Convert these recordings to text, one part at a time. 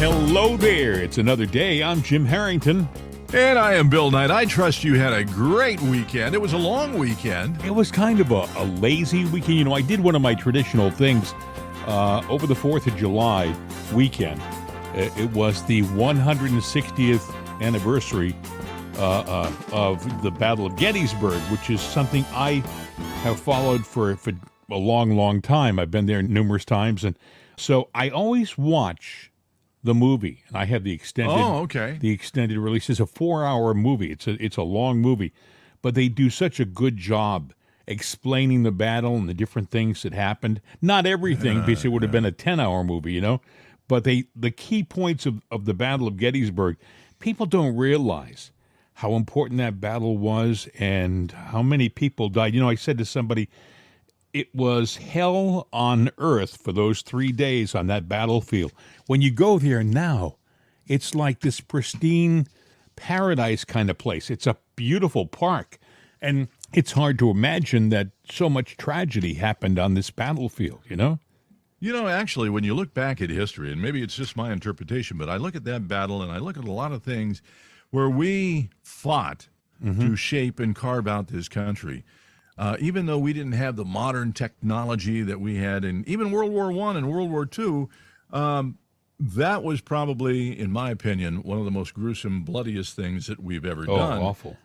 Hello there. It's another day. I'm Jim Harrington. And I am Bill Knight. I trust you had a great weekend. It was a long weekend. It was kind of a lazy weekend. You know, I did one of my traditional things over the 4th of July weekend. It was the 160th anniversary of the Battle of Gettysburg, which is something I have followed for a long, long time. I've been there numerous times. And so I always watch the movie, and I have the extended. The extended release. It's a 4-hour movie. It's a long movie, but they do such a good job explaining the battle and the different things that happened. Not everything, because it would have been a 10-hour movie, you know. But the key points of the Battle of Gettysburg, people don't realize how important that battle was and how many people died. You know, I said to somebody, it was hell on earth for those 3 days on that battlefield. When you go there now, it's like this pristine paradise kind of place. It's a beautiful park. And it's hard to imagine that so much tragedy happened on this battlefield, you know? You know, actually, when you look back at history, and maybe it's just my interpretation, but I look at that battle and I look at a lot of things where we fought to shape and carve out this country. Even though we didn't have the modern technology that we had in even World War I and World War II, that was probably, in my opinion, one of the most gruesome, bloodiest things that we've ever done. Oh, awful.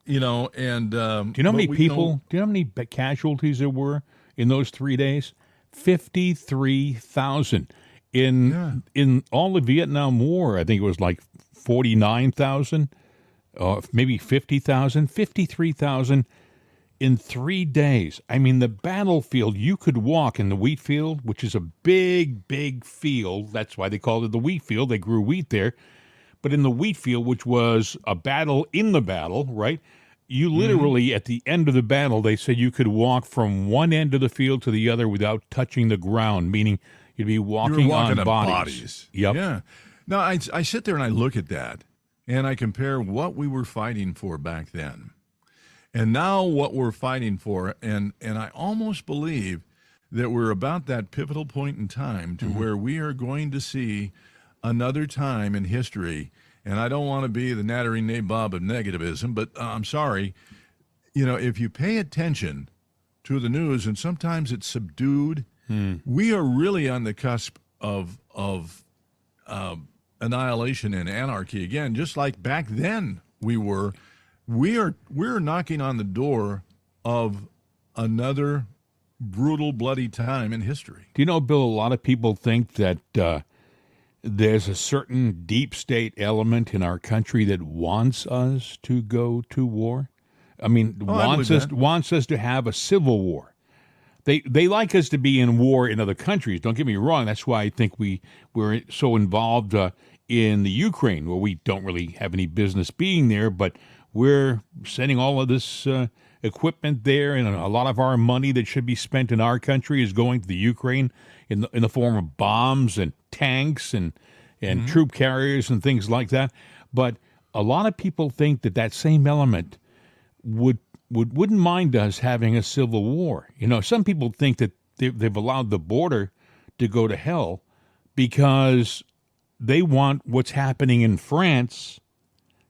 You know, and do you know how many people, do you know how many casualties there were in those 3 days? 53,000. In all the Vietnam War, I think it was like 49,000, maybe 50,000, 53,000. In 3 days. I mean, the battlefield, you could walk in the wheat field, which is a big, big field. That's why they called it the wheat field. They grew wheat there. But in the wheat field, which was a battle in the battle, right? You literally, at the end of the battle, they said you could walk from one end of the field to the other without touching the ground, meaning you'd be walking on bodies. Yep. Yeah. Now, I sit there and I look at that, and I compare what we were fighting for back then. And now what we're fighting for, and I almost believe that we're about that pivotal point in time to where we are going to see another time in history. And I don't want to be the nattering nabob of negativism, but I'm sorry. You know, if you pay attention to the news, and sometimes it's subdued, we are really on the cusp of annihilation and anarchy again, just like back then we were. We're knocking on the door of another brutal, bloody time in history. Do you know, Bill, a lot of people think that there's a certain deep state element in our country that wants us to go to war. I mean, wants us to have a civil war. They like us to be in war in other countries. Don't get me wrong. That's why I think we're so involved in the Ukraine, where we don't really have any business being there, but we're sending all of this equipment there, and a lot of our money that should be spent in our country is going to the Ukraine in the form of bombs and tanks and troop carriers and things like that. But a lot of people think that same element wouldn't mind us having a civil war. You know, some people think that they've allowed the border to go to hell because they want what's happening in France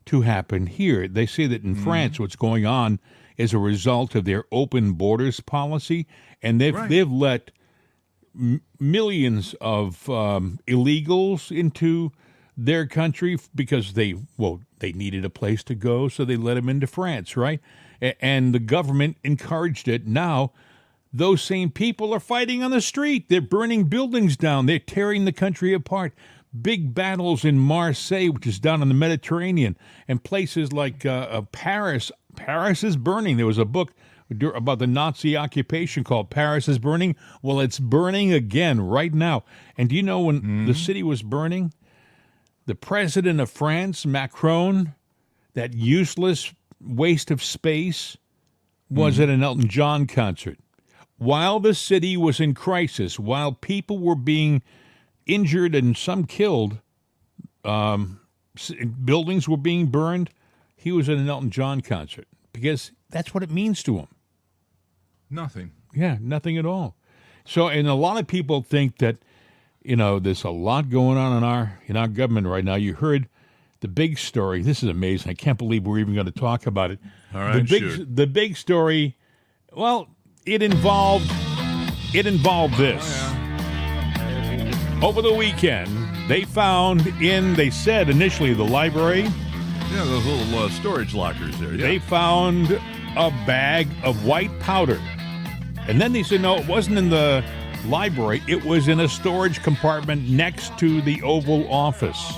to happen here. They say that in France, what's going on is a result of their open borders policy, and they've let millions of illegals into their country because they needed a place to go, so they let them into France, right? And the government encouraged it. Now, those same people are fighting on the street. They're burning buildings down. They're tearing the country apart. Big battles in Marseille, which is down in the Mediterranean, and places like Paris. Paris is burning. There was a book about the Nazi occupation called Paris is Burning. Well, it's burning again right now. And do you know when the city was burning? The president of France, Macron, that useless waste of space, was at an Elton John concert. While the city was in crisis, while people were being injured and some killed, buildings were being burned, he was at an Elton John concert because that's what it means to him. Nothing. Yeah, nothing at all. So, and a lot of people think that there's a lot going on in our government right now. You heard the big story. This is amazing. I can't believe we're even going to talk about it. All right, the big story. Well, it involved this. Over the weekend, they said initially the library. Yeah, those little storage lockers there. Yeah. They found a bag of white powder. And then they said, no, it wasn't in the library. It was in a storage compartment next to the Oval Office.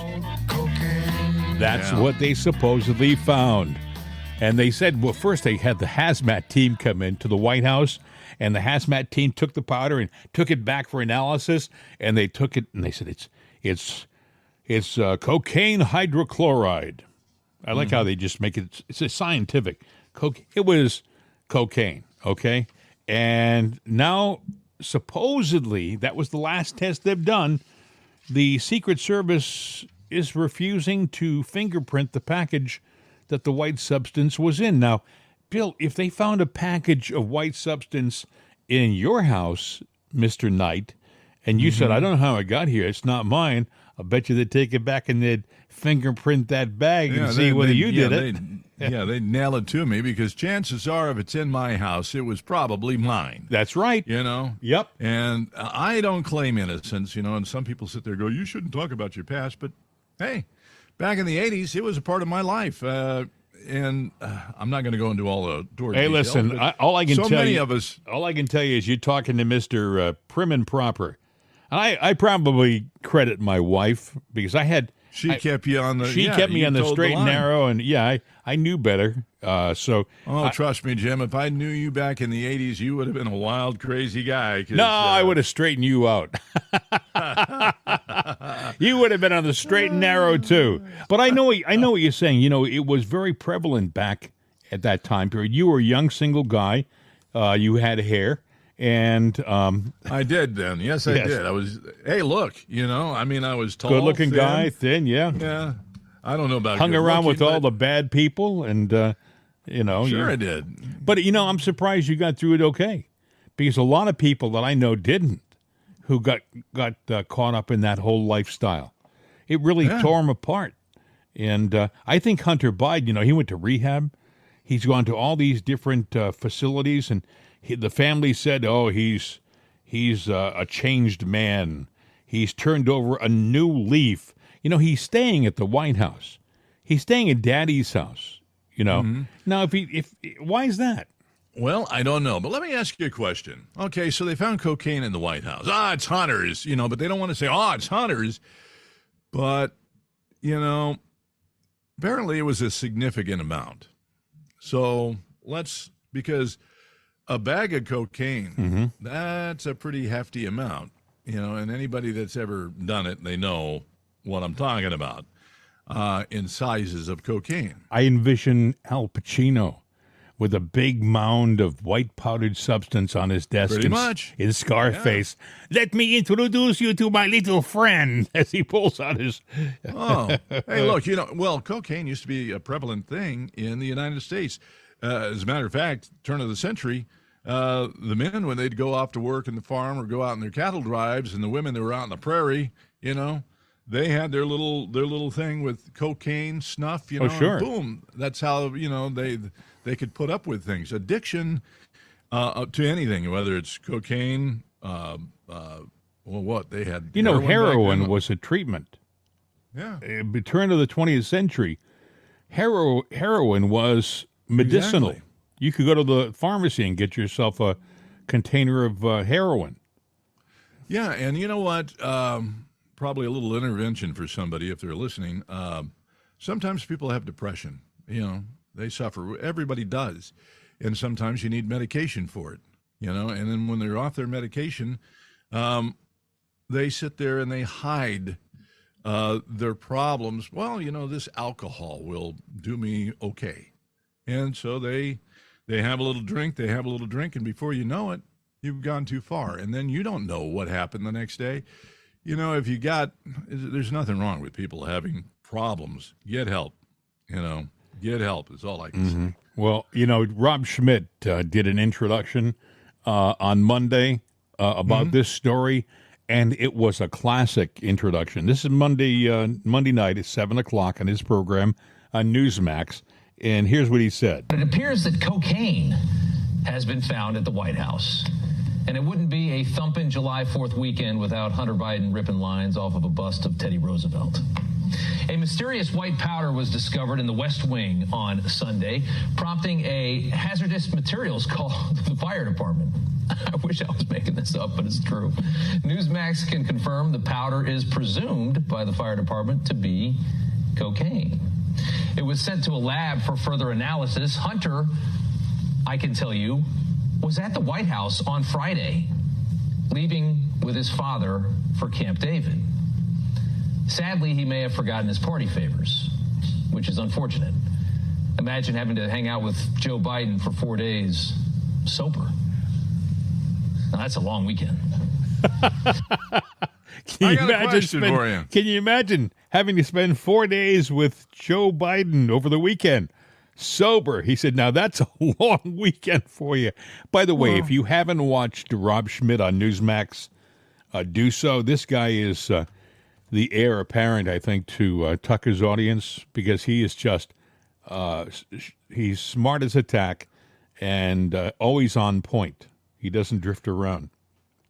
That's what they supposedly found. And they said, well, first they had the hazmat team come into the White House, and the hazmat team took the powder and took it back for analysis, and they took it, and they said, it's cocaine hydrochloride. I like how they just make it, it's a scientific. It was cocaine, okay? And now, supposedly, that was the last test they've done. The Secret Service is refusing to fingerprint the package that the white substance was in. Now, Bill, if they found a package of white substance in your house, Mr. Knight, and you said, I don't know how it got here, it's not mine, I bet you they'd take it back and they'd fingerprint that bag and see whether you did it. They'd nail it to me because chances are if it's in my house, it was probably mine. That's right. Yep. And I don't claim innocence, and some people sit there and go, you shouldn't talk about your past, but hey, back in the 80s, it was a part of my life. And I'm not going to go into all the door details. Hey, listen, all I can tell many you, of us. All I can tell you is you're talking to Mr. Prim and Proper. I probably credit my wife because She kept you on the. She kept me on the straight and narrow, and I knew better. Trust me, Jim. If I knew you back in the '80s, you would have been a wild, crazy guy. No, I would have straightened you out. You would have been on the straight and narrow too. But I know what you're saying. It was very prevalent back at that time period. You were a young single guy. You had hair. And I did then. Yes, I did. I was. Hey, look. I was tall, good-looking thin. guy, thin. Yeah. Yeah. I don't know about hung around with all the bad people, and Sure, I did. But I'm surprised you got through it okay, because a lot of people that I know didn't, who got caught up in that whole lifestyle. It really tore them apart. And I think Hunter Biden, he went to rehab. He's gone to all these different facilities, and the family said, "Oh, he's a changed man. He's turned over a new leaf." He's staying at the White House. He's staying at Daddy's house. Now, if why is that? Well, I don't know, but let me ask you a question. Okay, so they found cocaine in the White House. It's Hunter's, but they don't want to say, it's Hunter's. But apparently it was a significant amount. So because a bag of cocaine, that's a pretty hefty amount, and anybody that's ever done it, they know what I'm talking about in sizes of cocaine. I envision Al Pacino with a big mound of white powdered substance on his desk. Pretty much. In Scarface. Yeah. Let me introduce you to my little friend as he pulls out his... Hey, look, cocaine used to be a prevalent thing in the United States. As a matter of fact, turn of the century, the men, when they'd go off to work in the farm or go out on their cattle drives, and the women that were out in the prairie, they had their little thing with cocaine, snuff, sure. And boom. That's how, they could put up with things. Addiction to anything, whether it's cocaine, what they had. Heroin was a treatment. Yeah. At the turn of the 20th century, heroin was medicinal. Exactly. You could go to the pharmacy and get yourself a container of heroin. Yeah, and you know what? Probably a little intervention for somebody if they're listening. Sometimes people have depression. They suffer. Everybody does. And sometimes you need medication for it, and then when they're off their medication, they sit there and they hide their problems. Well, this alcohol will do me okay. And so they have a little drink, and before you know it, you've gone too far. And then you don't know what happened the next day. There's nothing wrong with people having problems. Get help, Get help is all I can say. Well, Rob Schmidt did an introduction on Monday about this story, and it was a classic introduction. This is Monday night at 7:00 on his program on Newsmax, and here's what he said. It appears that cocaine has been found at the White House. And it wouldn't be a thumping July 4th weekend without Hunter Biden ripping lines off of a bust of Teddy Roosevelt. A mysterious white powder was discovered in the West Wing on Sunday, prompting a hazardous materials call to the fire department. I wish I was making this up, but it's true. Newsmax can confirm the powder is presumed by the fire department to be cocaine. It was sent to a lab for further analysis. Hunter, I can tell you, was at the White House on Friday, leaving with his father for Camp David. Sadly, he may have forgotten his party favors, which is unfortunate. Imagine having to hang out with Joe Biden for 4 days sober. Now, that's a long weekend. Can you imagine having to spend 4 days with Joe Biden over the weekend? Sober. He said, now that's a long weekend for you. By the way, if you haven't watched Rob Schmidt on Newsmax, do so. This guy is the heir apparent, I think, to Tucker's audience, because he is just, he's smart as a tack and always on point. He doesn't drift around.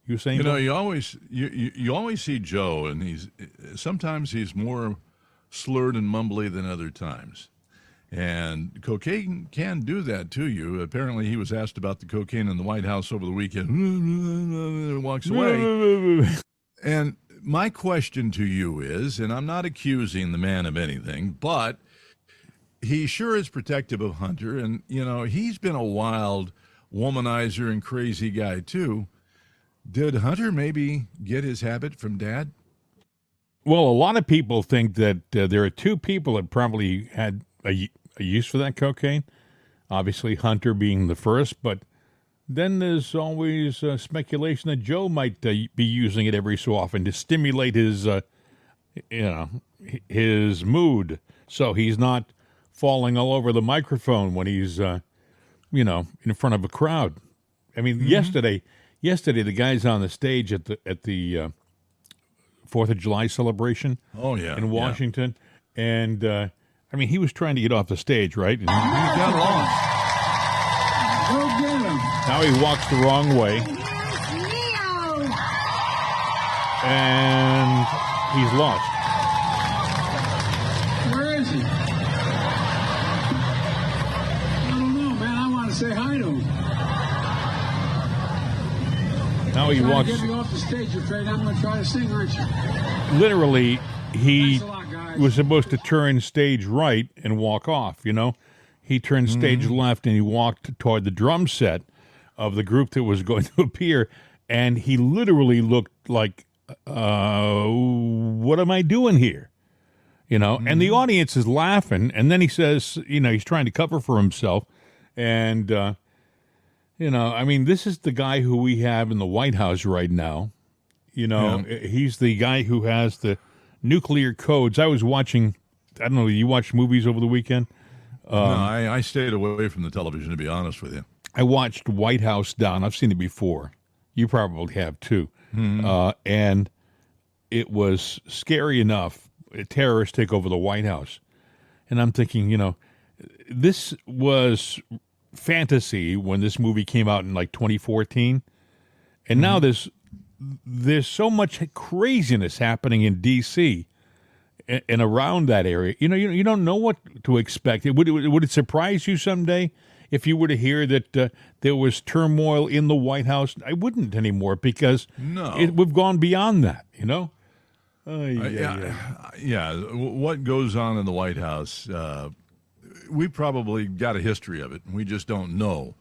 You were saying, you know, you always see Joe, and sometimes he's more slurred and mumbly than other times. And cocaine can do that to you. Apparently, he was asked about the cocaine in the White House over the weekend. Walks away. And my question to you is, and I'm not accusing the man of anything, but he sure is protective of Hunter. And, you know, he's been a wild womanizer and crazy guy, too. Did Hunter maybe get his habit from Dad? Well, a lot of people think that there are two people that probably had a use for that cocaine. Obviously, Hunter being the first, but then there's always speculation that Joe might be using it every so often to stimulate his, his mood, so he's not falling all over the microphone when he's, in front of a crowd. I mean, yesterday the guys on the stage at the 4th of July celebration. Oh yeah, in Washington, and. He was trying to get off the stage, right? And he got lost. Go get him. Now he walks the wrong way. And he's lost. Where is he? I don't know, man. I want to say hi to him. Now he walks. Get me off the stage, you're afraid I'm going to try to sing, aren't you? Literally, he was supposed to turn stage right and walk off, He turned stage left and he walked toward the drum set of the group that was going to appear, and he literally looked like, what am I doing here? And the audience is laughing, and then he says, he's trying to cover for himself, and, this is the guy who we have in the White House right now. He's the guy who has the nuclear codes. I was watching, I don't know, you watched movies over the weekend? No, I stayed away from the television, to be honest with you. I watched White House Down. I've seen it before. You probably have too. And it was scary enough. Terrorists take over the White House. And I'm thinking, this was fantasy when this movie came out in like 2014. And now there's so much craziness happening in D.C. and around that area. You don't know what to expect. Would it surprise you someday if you were to hear that there was turmoil in the White House? I wouldn't anymore, because we've gone beyond that, Yeah. What goes on in the White House, we probably got a history of it. We just don't know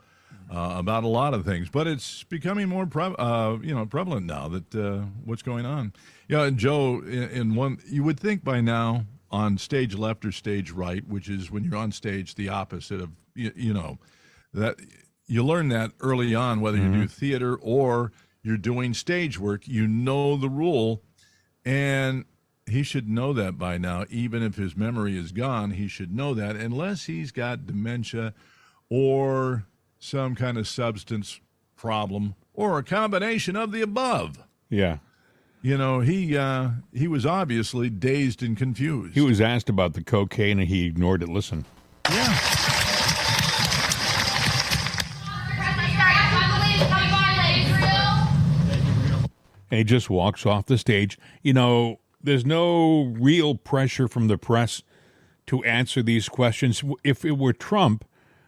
about a lot of things, but it's becoming more prevalent now that what's going on. And Joe, you would think by now on stage left or stage right, which is when you're on stage the opposite of that you learn that early on, whether you do theater or you're doing stage work, the rule, and he should know that by now. Even if his memory is gone, he should know that, unless he's got dementia or some kind of substance problem, or a combination of the above. Yeah. he was obviously dazed and confused. He was asked about the cocaine and he ignored it. Listen. Yeah. And he just walks off the stage. There's no real pressure from the press to answer these questions. If it were Trump,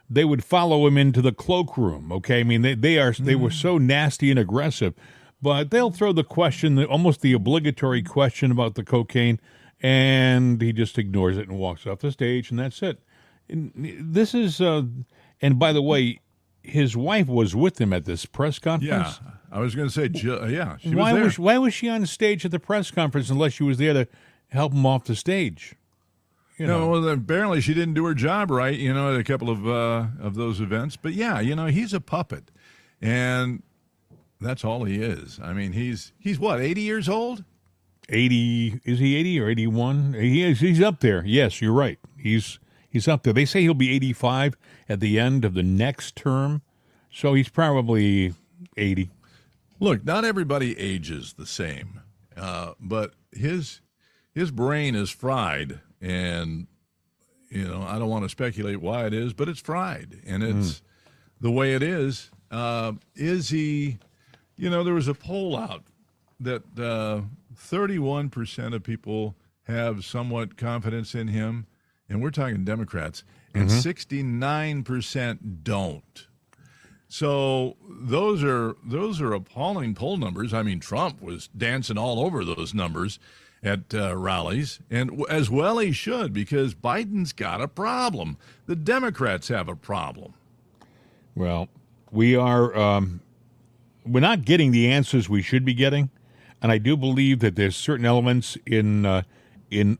they would follow him into the cloakroom. Okay, I mean they were so nasty and aggressive, but they'll throw the question, almost the obligatory question about the cocaine, and he just ignores it and walks off the stage, and that's it. And this is, and by the way, his wife was with him at this press conference. Yeah, I was going to say, yeah, she was there. Why was she on stage at the press conference unless she was there to help him off the stage? No, well, apparently she didn't do her job right, at a couple of those events. But yeah, he's a puppet, and that's all he is. I mean, he's what, 80 years old? 80? Is he 80 or 81? He is. He's up there. Yes, you're right. He's up there. They say he'll be 85 at the end of the next term, so he's probably 80. Look, not everybody ages the same, but his brain is fried. And, I don't want to speculate why it is, but it's fried. And it's the way it is. Is he, there was a poll out that 31% of people have somewhat confidence in him. And we're talking Democrats. And 69% don't. So those are appalling poll numbers. I mean, Trump was dancing all over those numbers at rallies, and as well he should, because Biden's got a problem. The Democrats have a problem. Well, we're not getting the answers we should be getting, and I do believe that there's certain elements in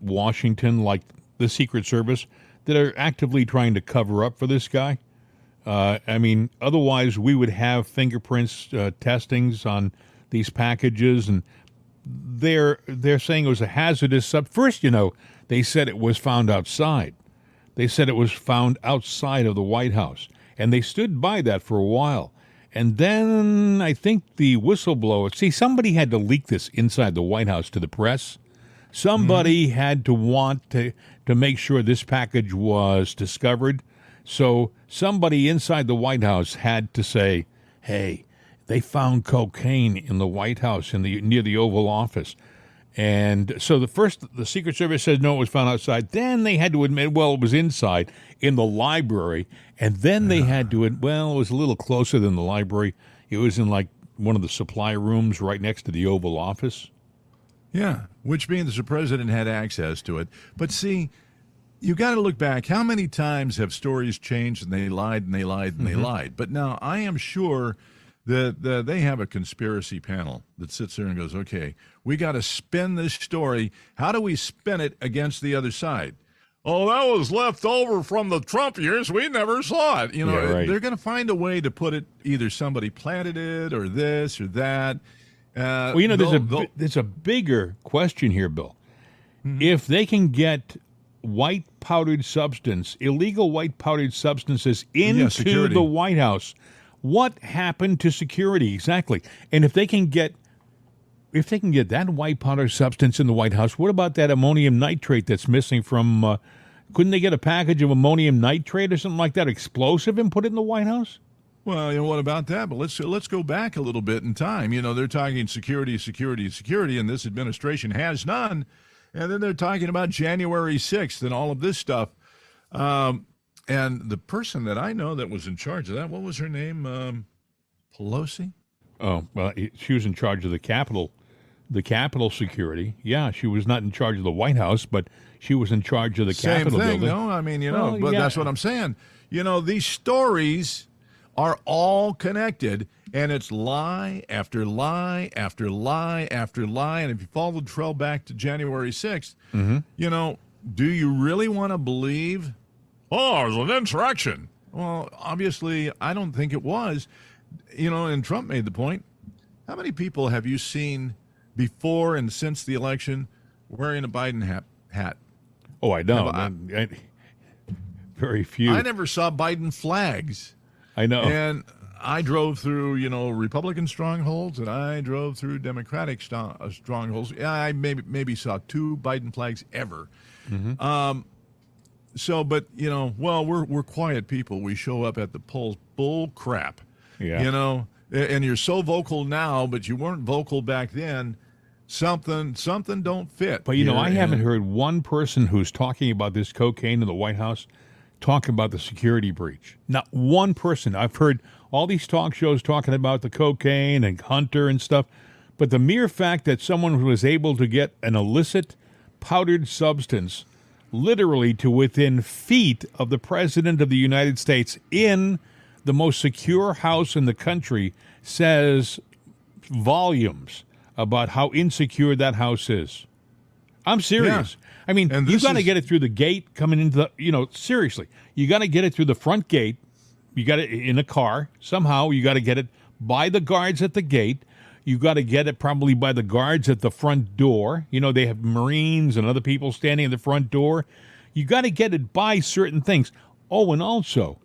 Washington, like the Secret Service, that are actively trying to cover up for this guy. I mean, otherwise we would have fingerprints testings on these packages, and they're saying it was a hazardous First, they said it was found outside. They said it was found outside of the White House, and they stood by that for a while. And then I think the whistleblower, somebody had to leak this inside the White House to the press. Somebody had to want to make sure this package was discovered. So somebody inside the White House had to say, hey, they found cocaine in the White House near the Oval Office. And so the Secret Service said, no, it was found outside. Then they had to admit, well, it was inside in the library. And then they had to, it was a little closer than the library. It was in like one of the supply rooms right next to the Oval Office. Yeah, which means the president had access to it. But see, you got to look back. How many times have stories changed and they lied and they lied and they lied? But now I am sure that they have a conspiracy panel that sits there and goes, okay, we got to spin this story. How do we spin it against the other side? Oh, that was left over from the Trump years. We never saw it. Right. They're going to find a way to put it, either somebody planted it or this or that. There's a bigger question here, Bill. Mm-hmm. If they can get white powdered substance, illegal white powdered substances into the White House, what happened to security exactly? And if they can get that white powder substance in the White House, what about that ammonium nitrate that's missing from? Couldn't they get a package of ammonium nitrate or something like that, explosive, and put it in the White House? Well, what about that? But let's go back a little bit in time. They're talking security, and this administration has none. And then they're talking about January 6th and all of this stuff. And the person that I know that was in charge of that, what was her name? Pelosi? Oh, well, she was in charge of the Capitol security. Yeah, she was not in charge of the White House, but she was in charge of the Capitol building. Same thing, no? I mean, but that's what I'm saying. These stories are all connected, and it's lie after lie after lie after lie. And if you follow the trail back to January 6th, do you really want to believe, oh, it was an insurrection? Well, obviously, I don't think it was. And Trump made the point. How many people have you seen before and since the election wearing a Biden hat? Oh, I know. Very few. I never saw Biden flags. I know. And I drove through, Republican strongholds, and I drove through Democratic strongholds. Yeah, I maybe saw 2 Biden flags ever. So, but we're quiet people. We show up at the polls. Bull crap. Yeah. And you're so vocal now, but you weren't vocal back then. Something don't fit. But I haven't heard one person who's talking about this cocaine in the White House talk about the security breach. Not one person. I've heard all these talk shows talking about the cocaine and Hunter and stuff, but the mere fact that someone was able to get an illicit powdered substance literally to within feet of the President of the United States in the most secure house in the country says volumes about how insecure that house is. I'm serious. Yeah. I mean, And you this got to is- get it through the gate coming into the, seriously. You got to get it through the front gate. You got it in a car. Somehow you got to get it by the guards at the gate. You got to get it probably by the guards at the front door. They have Marines and other people standing at the front door. You got to get it by certain things. Oh, and also,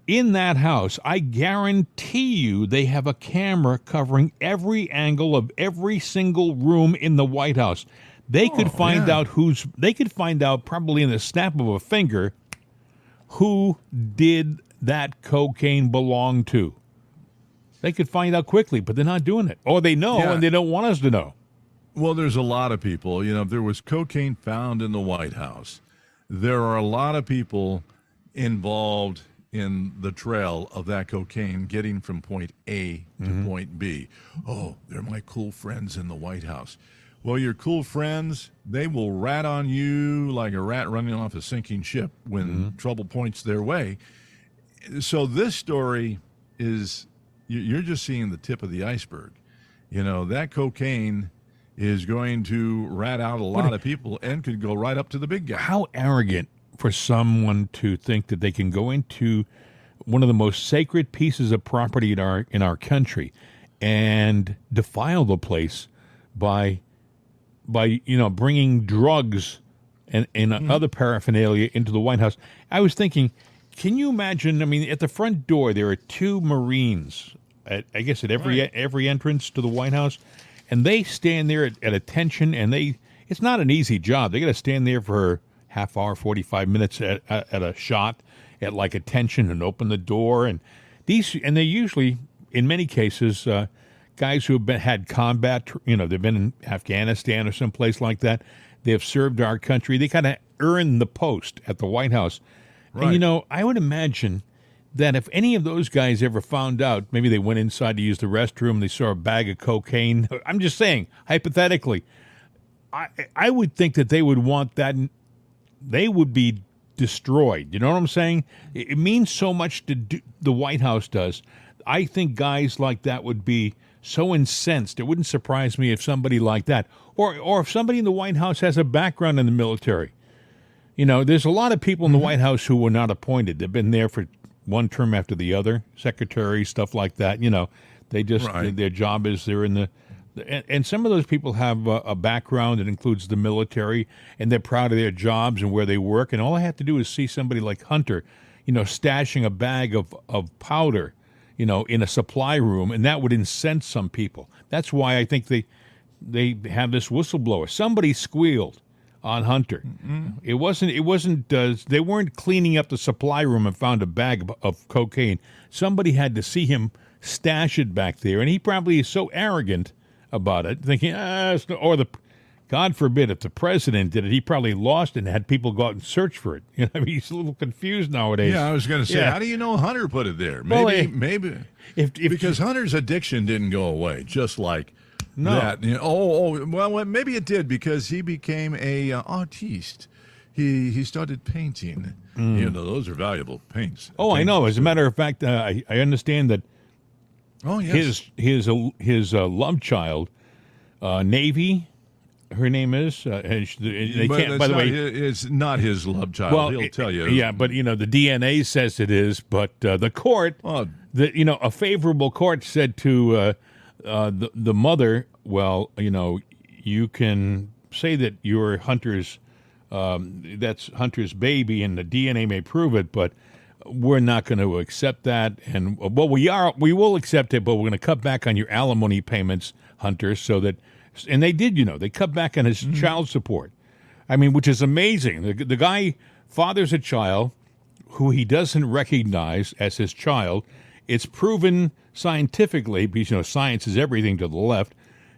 in that house, I guarantee you they have a camera covering every angle of every single room in the White House. They could find out they could find out probably in the snap of a finger who did that cocaine belong to. They could find out quickly, but they're not doing it. Or they know and they don't want us to know. Well, there's a lot of people. If there was cocaine found in the White House, there are a lot of people involved in the trail of that cocaine getting from point A to point B. Oh, they're my cool friends in the White House. Well, your cool friends, they will rat on you like a rat running off a sinking ship when trouble points their way. So this story is, you're just seeing the tip of the iceberg. That cocaine is going to rat out a lot of people and could go right up to the big guy. How arrogant for someone to think that they can go into one of the most sacred pieces of property in our country and defile the place by bringing drugs and other paraphernalia into the White House. I was thinking, can you imagine? I mean, at the front door there are 2 Marines. At every entrance to the White House, and they stand there at attention. And it's not an easy job. They got to stand there for half hour, 45 minutes at a shot at like attention and open the door. And they usually, in many cases, guys who have had combat. They've been in Afghanistan or someplace like that. They have served our country. They kind of earn the post at the White House. Right. And I would imagine that if any of those guys ever found out, maybe they went inside to use the restroom, they saw a bag of cocaine. I'm just saying, hypothetically, I would think that they would want that. They would be destroyed. You know what I'm saying? It means so much to the White House does. I think guys like that would be so incensed. It wouldn't surprise me if somebody like that, or if somebody in the White House has a background in the military. There's a lot of people in the White House who were not appointed. They've been there for one term after the other, secretary, stuff like that. They just, their job is they're in the, and some of those people have a background that includes the military, and they're proud of their jobs and where they work. And all I have to do is see somebody like Hunter, stashing a bag of powder, in a supply room, and that would incense some people. That's why I think they have this whistleblower. Somebody squealed on Hunter. It wasn't. They weren't cleaning up the supply room and found a bag of cocaine. Somebody had to see him stash it back there, and he probably is so arrogant about it, thinking, God forbid, if the president did it, he probably lost it and had people go out and search for it. He's a little confused nowadays. Yeah, I was going to say, how do you know Hunter put it there? Maybe because Hunter's addiction didn't go away, just like. No. That. Well, maybe it did because he became a artiste. He started painting. Those are valuable paints. Oh, I know. As a matter of fact, I understand that. Oh, yes. His love child, Navy, her name is. They can't. By the way, it's not his love child. Well, he'll tell you. Yeah, but the DNA says it is. But the court, a favorable court said to. The mother, well, you can say that you're Hunter's, that's Hunter's baby, and the DNA may prove it, but we're not going to accept that. And well, we will accept it, but we're going to cut back on your alimony payments, Hunter, so that, and they did, they cut back on his child support. I mean, which is amazing. The guy fathers a child who he doesn't recognize as his child. It's proven scientifically, because science is everything to the left.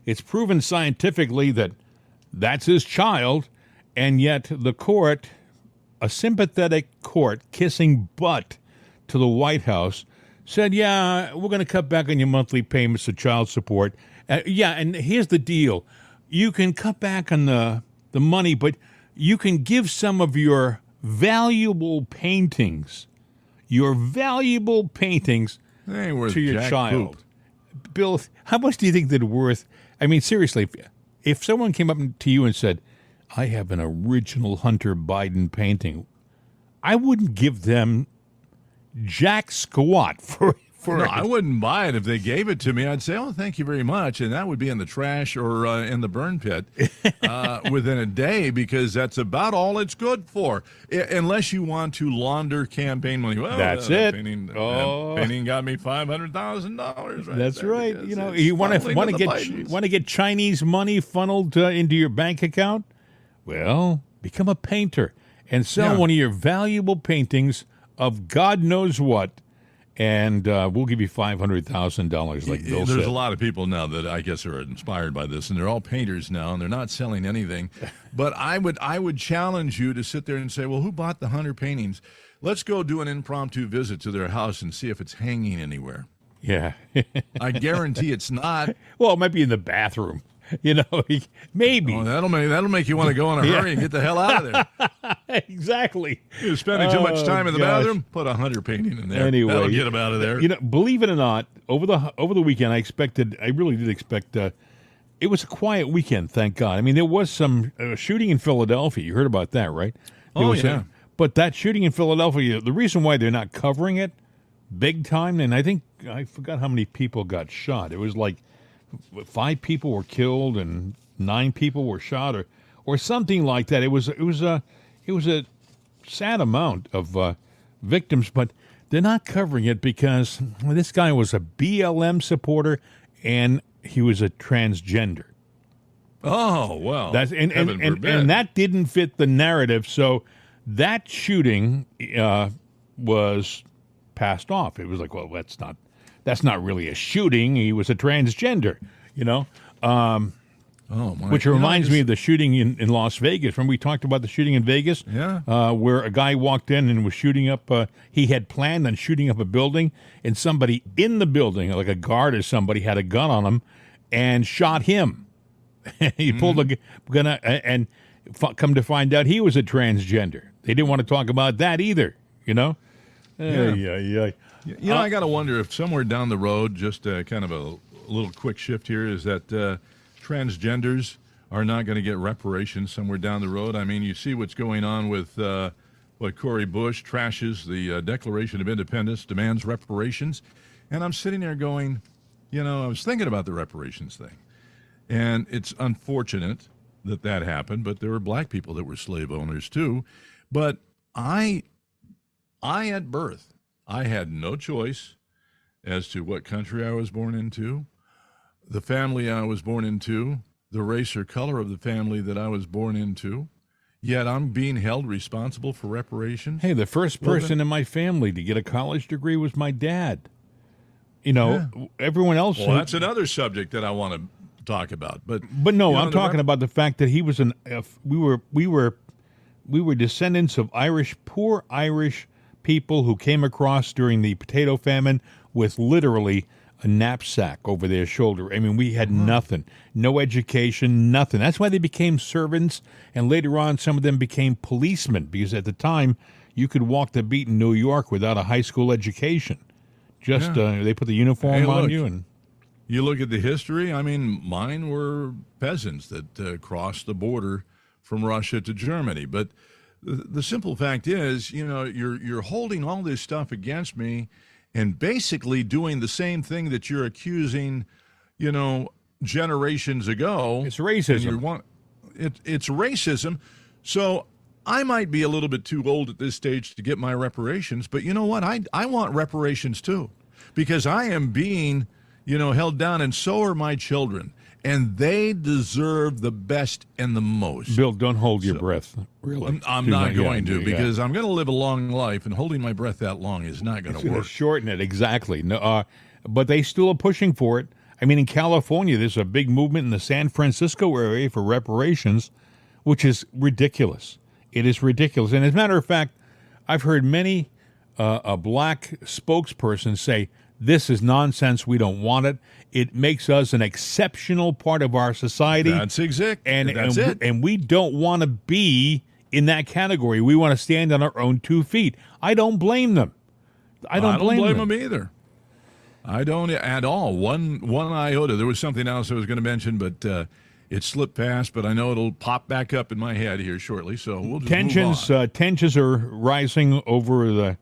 It's proven scientifically that that's his child, and yet the court, a sympathetic court kissing butt to the White House, said, yeah, we're going to cut back on your monthly payments of child support. And here's the deal. You can cut back on the money, but you can give some of your valuable paintings to your child. Poop. Bill, how much do you think they're worth? I mean, seriously, if someone came up to you and said, I have an original Hunter Biden painting, I wouldn't give them jack squat for No, it. I wouldn't buy it if they gave it to me. I'd say, "Oh, thank you very much," and that would be in the trash or in the burn pit within a day, because that's about all it's good for. Unless you want to launder campaign money. Well, That's that it. painting got me $500,000. That's right. It's You want funneling to the Bidens. get Chinese money funneled into your bank account? Well, become a painter and sell one of your valuable paintings of God knows what, and we'll give you $500,000, like Bill said. There's a lot of people now that I guess are inspired by this, and they're all painters now, and they're not selling anything. But I would challenge you to sit there and say, well, who bought the Hunter paintings? Let's go do an impromptu visit to their house and see if it's hanging anywhere. Yeah. I guarantee it's not. Well, it might be in the bathroom. Maybe. Oh, that'll make you want to go in a hurry and get the hell out of there. Exactly. You're spending too much time in the gosh. bathroom. Put a Hunter painting in there. Anyway, that'll get them out of there. Believe it or not, over the weekend, I really did expect. It was a quiet weekend, thank God. I mean, there was some shooting in Philadelphia. You heard about that, right? But that shooting in Philadelphia, the reason why they're not covering it big time, and I forgot how many people got shot. It was like 5 people were killed and 9 people were shot, or something like that. It was a sad amount of victims, but they're not covering it because this guy was a BLM supporter and he was a transgender. Oh, well. And that didn't fit the narrative. So that shooting was passed off. It was like, well, that's not really a shooting. He was a transgender, Which reminds me of the shooting in Las Vegas. Remember we talked about the shooting in Vegas? Yeah. Where a guy walked in and was shooting up, he had planned on shooting up a building, and somebody in the building, like a guard or somebody, had a gun on him and shot him. He pulled a gun and come to find out he was a transgender. They didn't want to talk about that either, Yeah. Yeah. I got to wonder if somewhere down the road, just kind of a little quick shift here, is that transgenders are not going to get reparations somewhere down the road. I mean, you see what's going on with what Cori Bush trashes the Declaration of Independence, demands reparations. And I'm sitting there going, I was thinking about the reparations thing. And it's unfortunate that happened, but there were black people that were slave owners too. But I at birth, I had no choice as to what country I was born into, the family I was born into, the race or color of the family that I was born into, yet I'm being held responsible for reparations. Hey, the first person in my family to get a college degree was my dad. Everyone else. Well, that's another subject that I want to talk about. But no, I'm talking about the fact that he was we were descendants of poor Irish people who came across during the potato famine with literally a knapsack over their shoulder. I mean, we had nothing, no education, nothing. That's why they became servants, and later on some of them became policemen, because at the time you could walk the beat in New York without a high school education. They put the uniform on you. And you look at the history, I mean, mine were peasants that crossed the border from Russia to Germany. But the simple fact is, you're holding all this stuff against me and basically doing the same thing that you're accusing, generations ago. It's racism. It's racism. So I might be a little bit too old at this stage to get my reparations, but you know what? I want reparations too, because I am being, held down, and so are my children. And they deserve the best and the most. Bill, don't hold your breath, really. I'm not going to, because I'm going to live a long life, and holding my breath that long is not going to work. Shorten it, exactly. No, but they still are pushing for it. I mean, in California, there's a big movement in the San Francisco area for reparations, which is ridiculous. It is ridiculous. And as a matter of fact, I've heard many a black spokesperson say, this is nonsense. We don't want it. It makes us an exceptional part of our society. That's exactly. And we don't want to be in that category. We want to stand on our own 2 feet. I don't blame them. I don't blame them either. I don't at all. One iota. There was something else I was going to mention, but it slipped past. But I know it'll pop back up in my head here shortly. So we'll just move on. Tensions are rising over the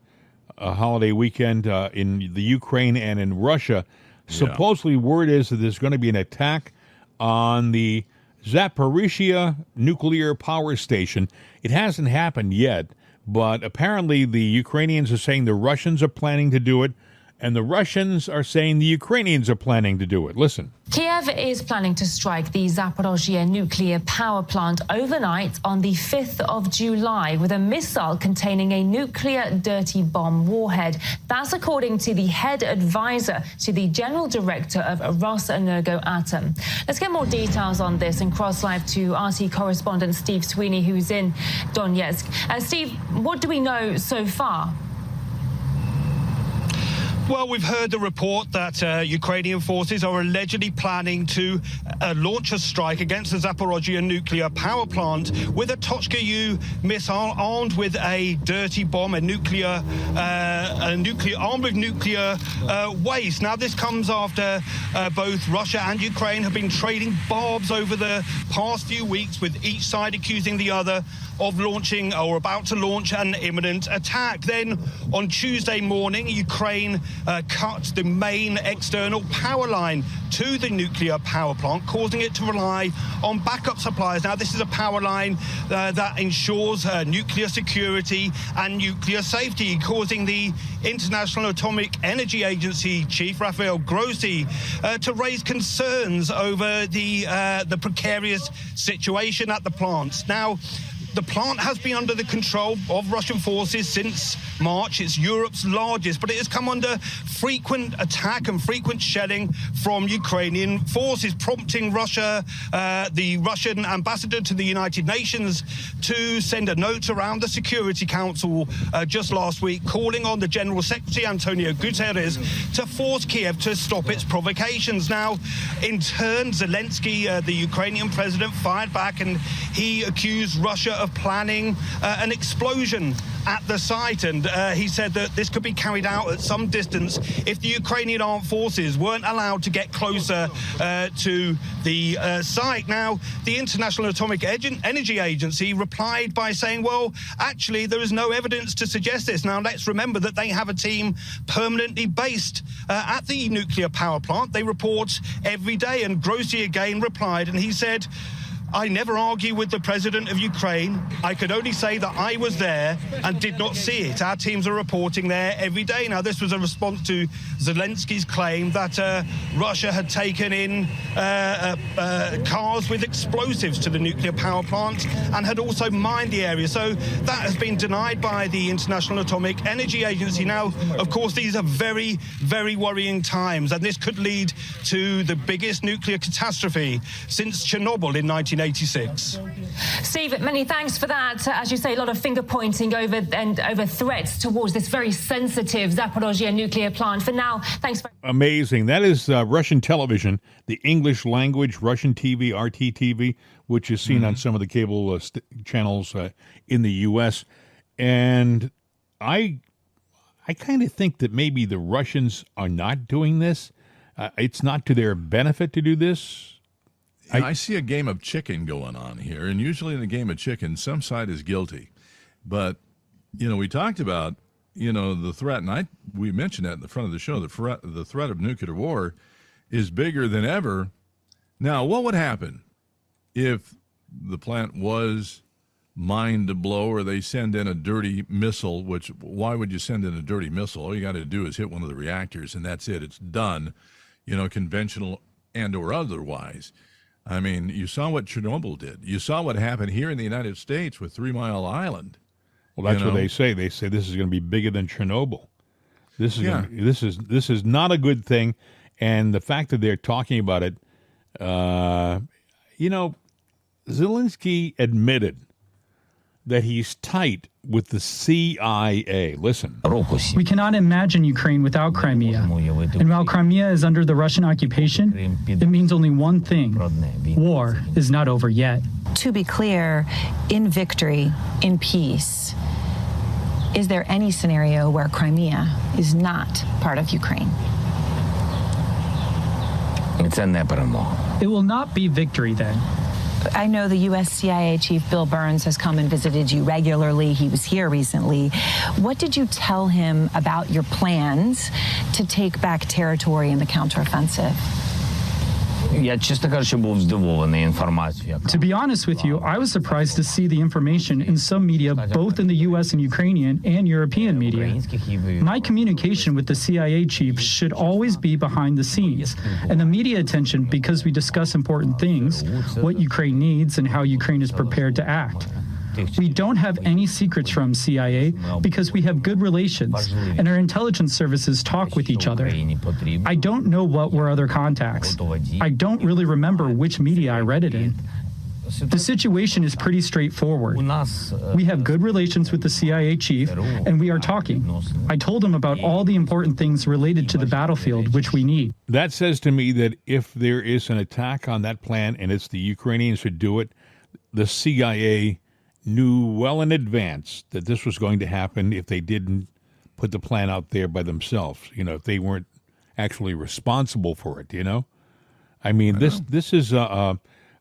holiday weekend in the Ukraine and in Russia. Supposedly, word is that there's going to be an attack on the Zaporizhia nuclear power station. It hasn't happened yet, but apparently the Ukrainians are saying the Russians are planning to do it, and the Russians are saying the Ukrainians are planning to do it. Listen. Kiev is planning to strike the Zaporizhia nuclear power plant overnight on the 5th of July with a missile containing a nuclear dirty bomb warhead. That's according to the head advisor to the general director of Rosenergoatom. Let's get more details on this and cross live to RT correspondent Steve Sweeney, who's in Donetsk. Steve, what do we know so far? Well, we've heard the report that Ukrainian forces are allegedly planning to launch a strike against the Zaporizhia nuclear power plant with a Tochka-U missile armed with a dirty bomb, armed with nuclear waste. Now, this comes after both Russia and Ukraine have been trading barbs over the past few weeks, with each side accusing the other of launching or about to launch an imminent attack. Then on Tuesday morning, Ukraine cut the main external power line to the nuclear power plant, causing it to rely on backup supplies. Now, this is a power line that ensures nuclear security and nuclear safety, causing the International Atomic Energy Agency chief, Rafael Grossi, to raise concerns over the precarious situation at the plants. Now, the plant has been under the control of Russian forces since March. It's Europe's largest, but it has come under frequent attack and frequent shelling from Ukrainian forces, prompting Russia, the Russian ambassador to the United Nations, to send a note around the Security Council just last week, calling on the General Secretary, Antonio Guterres, to force Kiev to stop its provocations. Now, in turn, Zelensky, the Ukrainian president, fired back, and he accused Russia of planning an explosion at the site, and he said that this could be carried out at some distance if the Ukrainian armed forces weren't allowed to get closer to the site. Now, the International Atomic Energy Agency replied by saying, well, actually, there is no evidence to suggest this. Now, let's remember that they have a team permanently based at the nuclear power plant. They report every day, and Grossi again replied, and he said, I never argue with the president of Ukraine. I could only say that I was there and did not see it. Our teams are reporting there every day. Now, this was a response to Zelensky's claim that Russia had taken in cars with explosives to the nuclear power plant and had also mined the area. So that has been denied by the International Atomic Energy Agency. Now, of course, these are very, very worrying times, and this could lead to the biggest nuclear catastrophe since Chernobyl in 1986. Steve, many thanks for that. As you say, a lot of finger pointing over threats towards this very sensitive Zaporizhia nuclear plant. For now, thanks. Amazing. That is Russian television, the English language Russian TV, RTTV, which is seen on some of the cable channels in the U.S. And I kind of think that maybe the Russians are not doing this. It's not to their benefit to do this. I see a game of chicken going on here, and usually in a game of chicken, some side is guilty. But, we talked about, the threat, and we mentioned that in the front of the show, the threat of nuclear war is bigger than ever. Now, what would happen if the plant was mind to blow, or they send in a dirty missile, which why would you send in a dirty missile? All you got to do is hit one of the reactors, and that's it. It's done, conventional and or otherwise. I mean, you saw what Chernobyl did. You saw what happened here in the United States with 3 Mile Island. Well, that's what they say. They say this is going to be bigger than Chernobyl. This is not a good thing, and the fact that they're talking about it, Zelensky admitted that he's tight with the CIA. Listen. We cannot imagine Ukraine without Crimea. And while Crimea is under the Russian occupation, it means only one thing. War is not over yet. To be clear, in victory, in peace, is there any scenario where Crimea is not part of Ukraine? It will not be victory then. I know the U.S. CIA Chief Bill Burns has come and visited you regularly. He was here recently. What did you tell him about your plans to take back territory in the counteroffensive? To be honest with you, I was surprised to see the information in some media, both in the U.S. and Ukrainian and European media. My communication with the CIA chief should always be behind the scenes, and the media attention because we discuss important things, what Ukraine needs and how Ukraine is prepared to act. We don't have any secrets from CIA because we have good relations and our intelligence services talk with each other. I don't know what were other contacts. I don't really remember which media I read it in. The situation is pretty straightforward. We have good relations with the CIA chief, and we are talking. I told him about all the important things related to the battlefield, which we need. That says to me that if there is an attack on that plan and it's the Ukrainians who do it, the CIA knew well in advance that this was going to happen if they didn't put the plan out there by themselves, if they weren't actually responsible for it, I mean, this is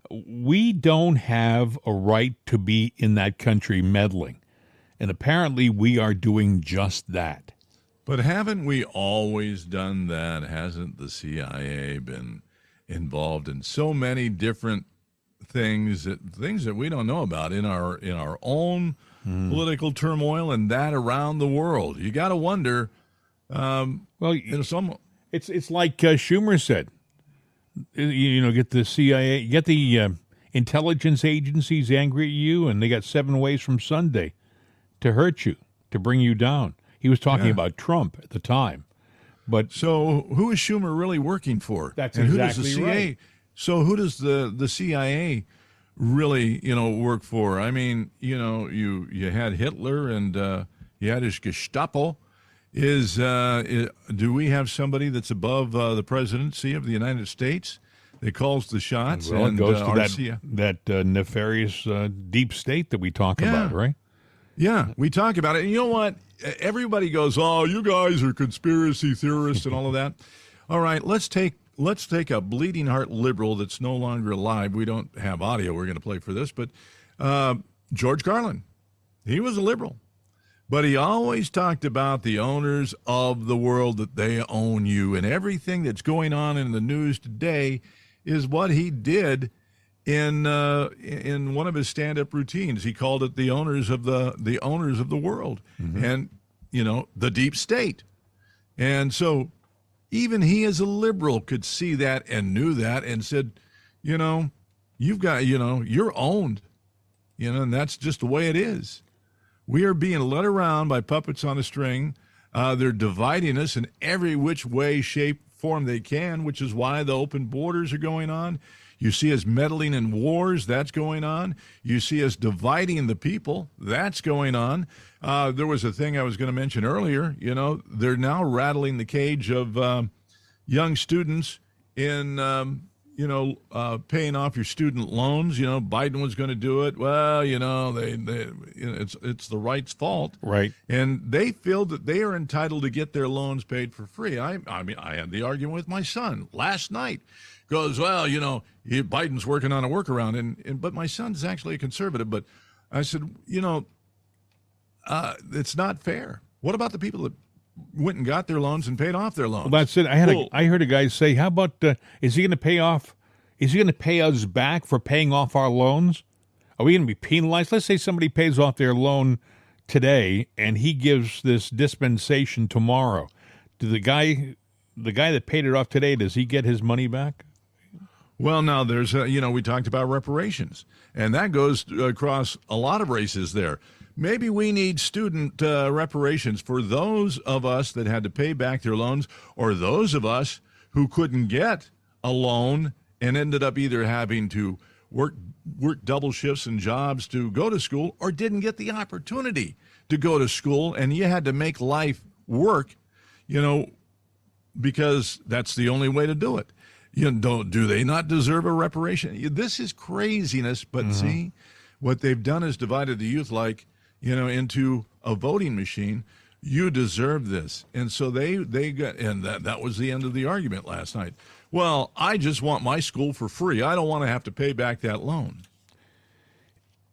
we don't have a right to be in that country meddling. And apparently we are doing just that. But haven't we always done that? Hasn't the CIA been involved in so many different things that we don't know about in our own political turmoil and that around the world? You got to wonder. It's like Schumer said. Get the CIA, get the intelligence agencies angry at you, and they got 7 ways from Sunday to hurt you, to bring you down. He was talking about Trump at the time. But so who is Schumer really working for? That's and exactly who does the CIA, right. So who does the CIA really, work for? I mean, you had Hitler and you had his Gestapo. Do we have somebody that's above the presidency of the United States that calls the shots? Well, it goes to that nefarious deep state that we talk about, right? Yeah, we talk about it. And you know what? Everybody goes, "Oh, you guys are conspiracy theorists and all of that." All right, let's take a bleeding heart liberal that's no longer alive. We don't have audio we're going to play for this, but George Carlin, he was a liberal. But he always talked about the owners of the world, that they own you. And everything that's going on in the news today is what he did in one of his stand-up routines. He called it the owners of the world, and the deep state. And so even he as a liberal could see that and knew that and said, you've got, you're owned, and that's just the way it is. We are being led around by puppets on a string. They're dividing us in every which way, shape, form they can, which is why the open borders are going on. You see us meddling in wars, that's going on. You see us dividing the people, that's going on. There was a thing I was going to mention earlier. They're now rattling the cage of young students in paying off your student loans. Biden was going to do it. Well, it's the right's fault. Right. And they feel that they are entitled to get their loans paid for free. I had the argument with my son last night. Goes, well, Biden's working on a workaround. But my son's actually a conservative. But I said, it's not fair. What about the people that went and got their loans and paid off their loans? Well, that's it. I heard a guy say, "How about is he going to pay off? Is he going to pay us back for paying off our loans?" Are we going to be penalized? Let's say somebody pays off their loan today and he gives this dispensation tomorrow. Do the guy that paid it off today, does he get his money back? Well, now there's, we talked about reparations, and that goes across a lot of races there. Maybe we need student reparations for those of us that had to pay back their loans, or those of us who couldn't get a loan and ended up either having to work double shifts and jobs to go to school, or didn't get the opportunity to go to school, and you had to make life work, because that's the only way to do it. Do they not deserve a reparation? This is craziness, but see, what they've done is divided the youth into a voting machine. You deserve this. And so they got, and that was the end of the argument last night. Well, I just want my school for free. I don't want to have to pay back that loan.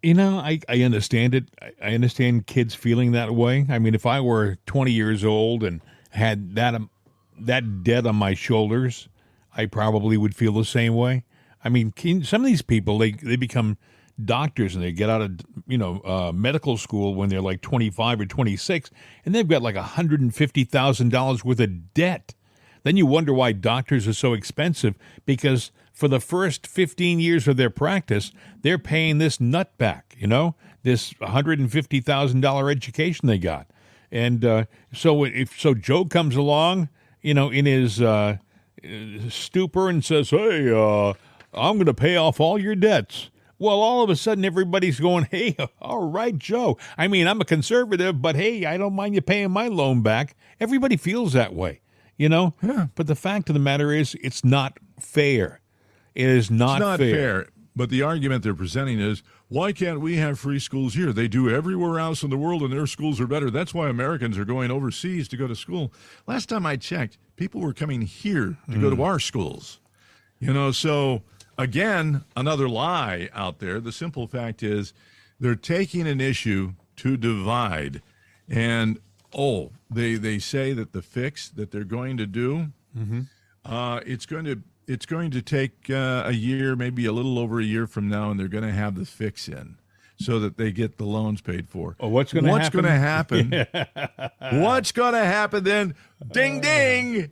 I understand it. I understand kids feeling that way. I mean, if I were 20 years old and had that debt on my shoulders, I probably would feel the same way. I mean, some of these people, they become doctors and they get out of, medical school when they're like 25 or 26, and they've got like $150,000 worth of debt. Then you wonder why doctors are so expensive, because for the first 15 years of their practice, they're paying this nut back, this $150,000 education they got. And so Joe comes along, in his stupor and says, hey, I'm going to pay off all your debts. Well, all of a sudden, everybody's going, hey, all right, Joe. I mean, I'm a conservative, but hey, I don't mind you paying my loan back. Everybody feels that way, Yeah. But the fact of the matter is, it's not fair. It is not fair. But the argument they're presenting is, why can't we have free schools here? They do everywhere else in the world, and their schools are better. That's why Americans are going overseas to go to school. Last time I checked, people were coming here to go to our schools. So again, another lie out there. The simple fact is they're taking an issue to divide. And, they say that the fix that they're going to do, it's going to take a year, maybe a little over a year from now, and they're going to have the fix in so that they get the loans paid for. Oh, what's going to happen? What's going to happen then? Ding, ding.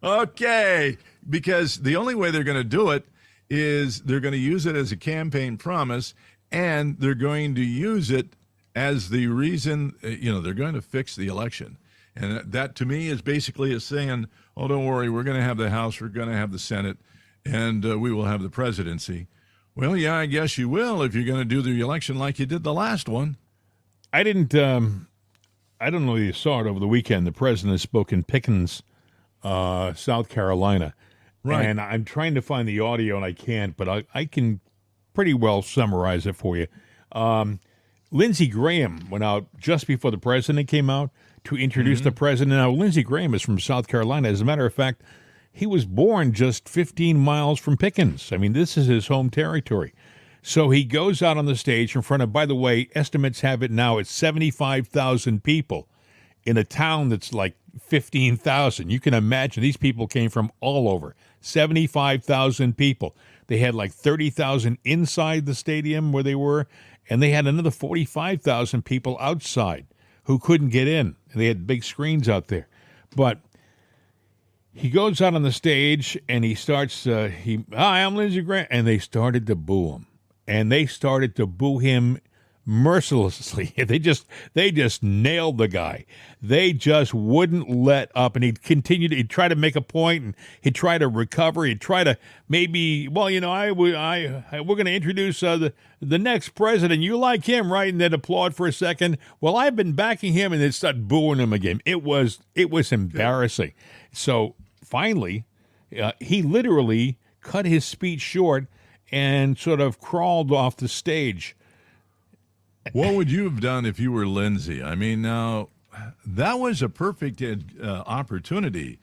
Okay. Because the only way they're going to do it is they're going to use it as a campaign promise, and they're going to use it as the reason, they're going to fix the election. And that, to me, is basically saying, oh, don't worry, we're going to have the House, we're going to have the Senate, and we will have the presidency. Well, yeah, I guess you will if you're going to do the election like you did the last one. I don't know if you saw it over the weekend. The president spoke in Pickens, South Carolina. Right. And I'm trying to find the audio, and I can't, but I can pretty well summarize it for you. Lindsey Graham went out just before the president came out to introduce the president. Now, Lindsey Graham is from South Carolina. As a matter of fact, he was born just 15 miles from Pickens. I mean, this is his home territory. So he goes out on the stage in front of, by the way, estimates have it now it's 75,000 people in a town that's like 15,000. You can imagine these people came from all over. 75,000 people. They had like 30,000 inside the stadium where they were, and they had another 45,000 people outside who couldn't get in. They had big screens out there. But he goes out on the stage and he starts, hi, I'm Lindsey Graham. And they started to boo him. And they started to boo him mercilessly. They just nailed the guy. They just wouldn't let up, and he'd try to make a point, and he'd try to recover. He'd try to maybe, well, we're going to introduce the next president. You like him, right? And then applaud for a second. Well, I've been backing him, and then start booing him again. It was embarrassing. So finally, he literally cut his speech short and sort of crawled off the stage. What would you have done if you were Lindsey? I mean, now, that was a perfect opportunity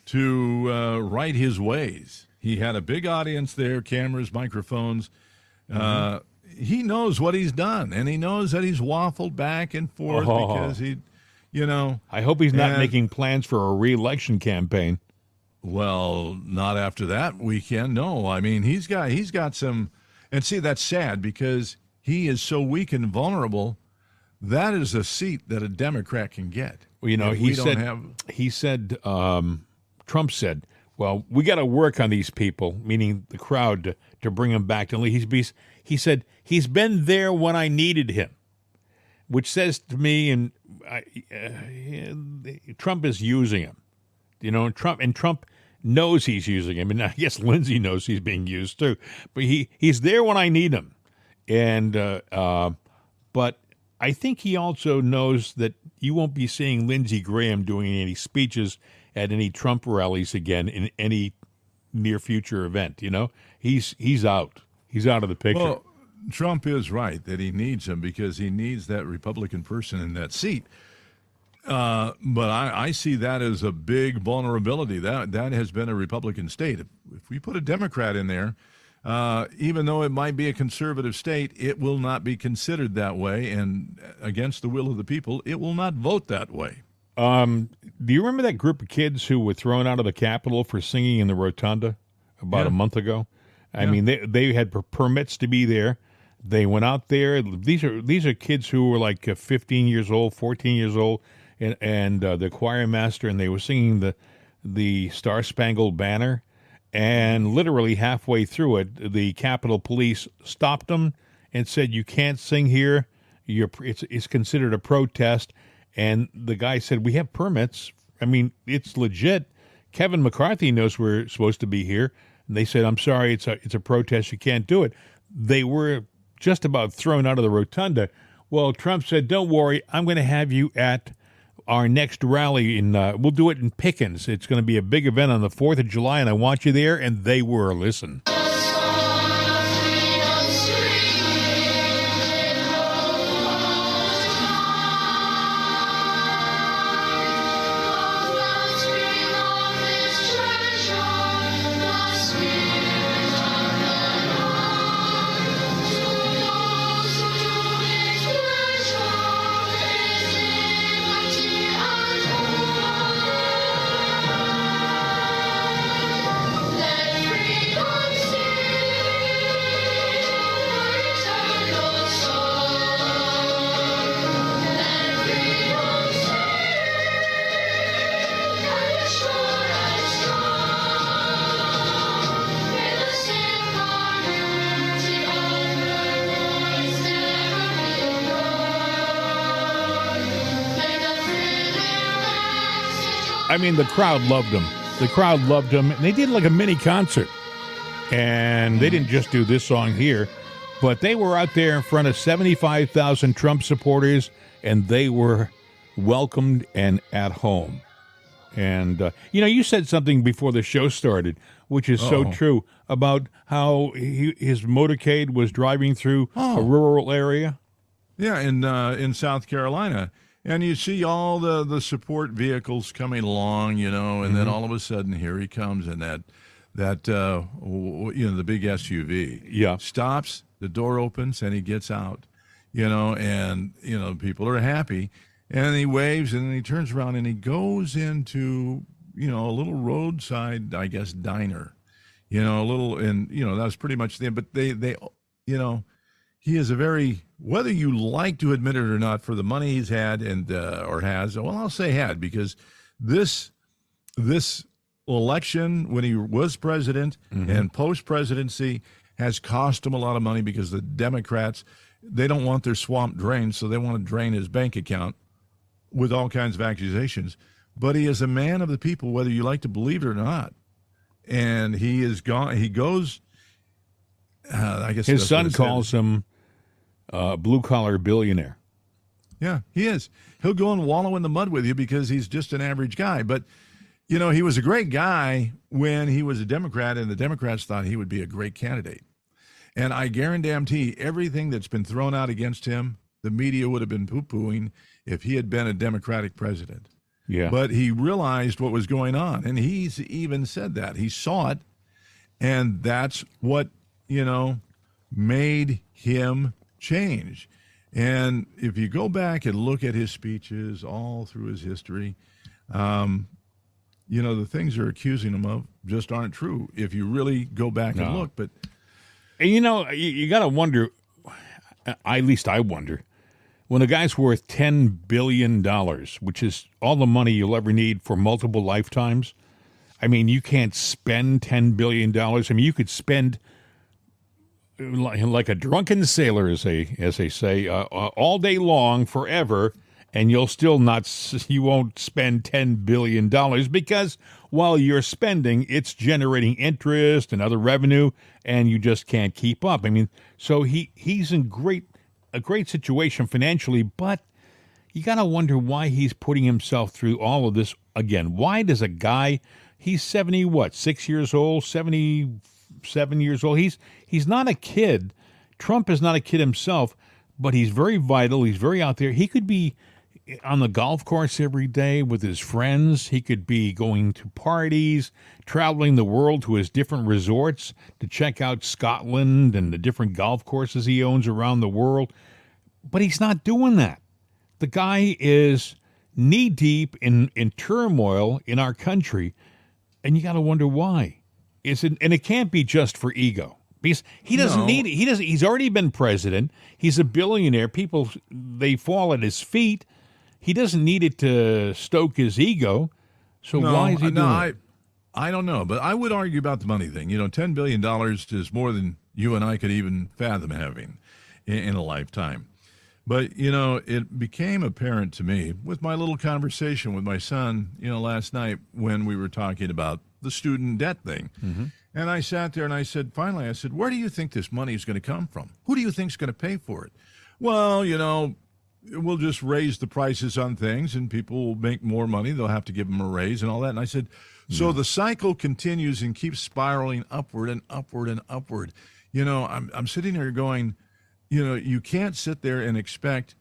to right his ways. He had a big audience there, cameras, microphones. He knows what he's done, and he knows that he's waffled back and forth because I hope he's not making plans for a re-election campaign. Well, not after that weekend, no. I mean, he's got some, and see, that's sad because he is so weak and vulnerable. That is a seat that a Democrat can get. Well, he said, Trump said, well, we got to work on these people, meaning the crowd, to bring him back to lead. He said, he's been there when I needed him, which says to me, and Trump is using him. Trump knows he's using him, and I guess Lindsey knows he's being used too. But he's there when I need him, and but I think he also knows that you won't be seeing Lindsey Graham doing any speeches at any Trump rallies again in any near future event. He's out. He's out of the picture. Well, Trump is right that he needs him because he needs that Republican person in that seat. But I see that as a big vulnerability. That has been a Republican state. If we put a Democrat in there, even though it might be a conservative state, it will not be considered that way. And against the will of the people, it will not vote that way. Do you remember that group of kids who were thrown out of the Capitol for singing in the rotunda about a month ago? I mean, they had permits to be there. They went out there. These are kids who were like 15 years old, 14 years old, and the choir master, and they were singing the Star Spangled Banner. And literally halfway through it, the Capitol Police stopped them and said, "You can't sing here. It's considered a protest." And the guy said, "We have permits. I mean, it's legit. Kevin McCarthy knows we're supposed to be here." And they said, "I'm sorry, it's a protest. You can't do it." They were just about thrown out of the rotunda. Well, Trump said, "Don't worry, I'm going to have you at our next rally we'll do it in Pickens. It's going to be a big event on the 4th of July, and I want you there." And they were. Listen. I mean, the crowd loved him. And they did like a mini concert. And they didn't just do this song here, but they were out there in front of 75,000 Trump supporters, and they were welcomed and at home. And, you said something before the show started, which is so true, about how his motorcade was driving through a rural area. Yeah, in South Carolina. And you see all the support vehicles coming along, and then all of a sudden here he comes in that the big SUV stops, the door opens, and he gets out, and people are happy, and he waves, and then he turns around and he goes into a little roadside, I guess, diner, a little, and that's pretty much the end. But they he is a very, whether you like to admit it or not, for the money he's had and or has, well, I'll say had, because this election when he was president and post-presidency has cost him a lot of money, because the Democrats, they don't want their swamp drained, so they want to drain his bank account with all kinds of accusations. But he is a man of the people, whether you like to believe it or not. And he is gone. He goes, I guess his son calls him blue-collar billionaire. Yeah, he is. He'll go and wallow in the mud with you because he's just an average guy. But, he was a great guy when he was a Democrat, and the Democrats thought he would be a great candidate. And I guarantee everything that's been thrown out against him, the media would have been poo-pooing if he had been a Democratic president. Yeah. But he realized what was going on, and he's even said that. He saw it, and that's what, made him change. And if you go back and look at his speeches all through his history, the things they're accusing him of just aren't true if you really go back and look. But you got to wonder, at least I wonder, when a guy's worth $10 billion, which is all the money you'll ever need for multiple lifetimes, I mean, you can't spend $10 billion. I mean, you could spend like a drunken sailor, as they say, all day long, forever, and you won't spend $10 billion because while you're spending, it's generating interest and other revenue, and you just can't keep up. I mean, so he's in a great situation financially, but you got to wonder why he's putting himself through all of this again. Why does a guy, he's 6 years old, 77 years old. He's not a kid. Trump is not a kid himself, but he's very vital. He's very out there. He could be on the golf course every day with his friends. He could be going to parties, traveling the world to his different resorts to check out Scotland and the different golf courses he owns around the world. But he's not doing that. The guy is knee-deep in turmoil in our country, and you got to wonder why. And it can't be just for ego. Because he doesn't need it. He's already been president. He's a billionaire. People, they fall at his feet. He doesn't need it to stoke his ego. So why is he doing it? I don't know, but I would argue about the money thing. $10 billion is more than you and I could even fathom having in a lifetime. But, it became apparent to me with my little conversation with my son, last night when we were talking about the student debt thing. Mm-hmm. And I sat there and I said, where do you think this money is going to come from? Who do you think is going to pay for it? Well, we'll just raise the prices on things and people will make more money. They'll have to give them a raise and all that. And I said, so the cycle continues and keeps spiraling upward and upward and upward. I'm sitting there going, you can't sit there and expect,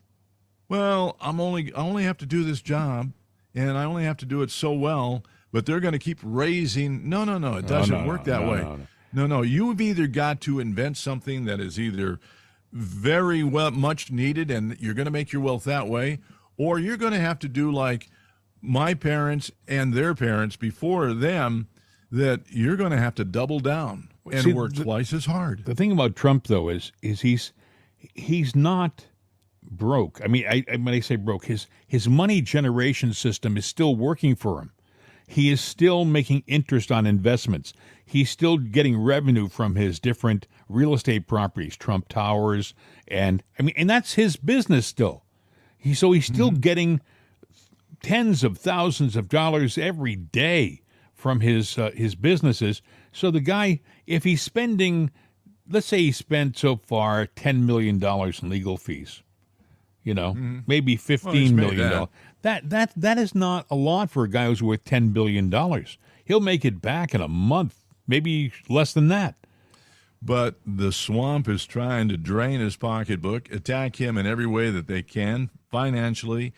well, I only have to do this job and I only have to do it so well, but they're going to keep raising. No, it doesn't work that way. No, you've either got to invent something that is either very much needed and you're going to make your wealth that way, or you're going to have to do like my parents and their parents before them, that you're going to have to double down and work twice as hard. The thing about Trump, though, is he's not broke. I mean, when I say broke, his money generation system is still working for him. He is still making interest on investments. He's still getting revenue from his different real estate properties, Trump Towers, and that's his business still. He's still getting tens of thousands of dollars every day from his businesses. So the guy, if he's spending, let's say he spent so far $10 million in legal fees, maybe $15 million. That is not a lot for a guy who's worth $10 billion. He'll make it back in a month, maybe less than that. But the swamp is trying to drain his pocketbook, attack him in every way that they can, financially,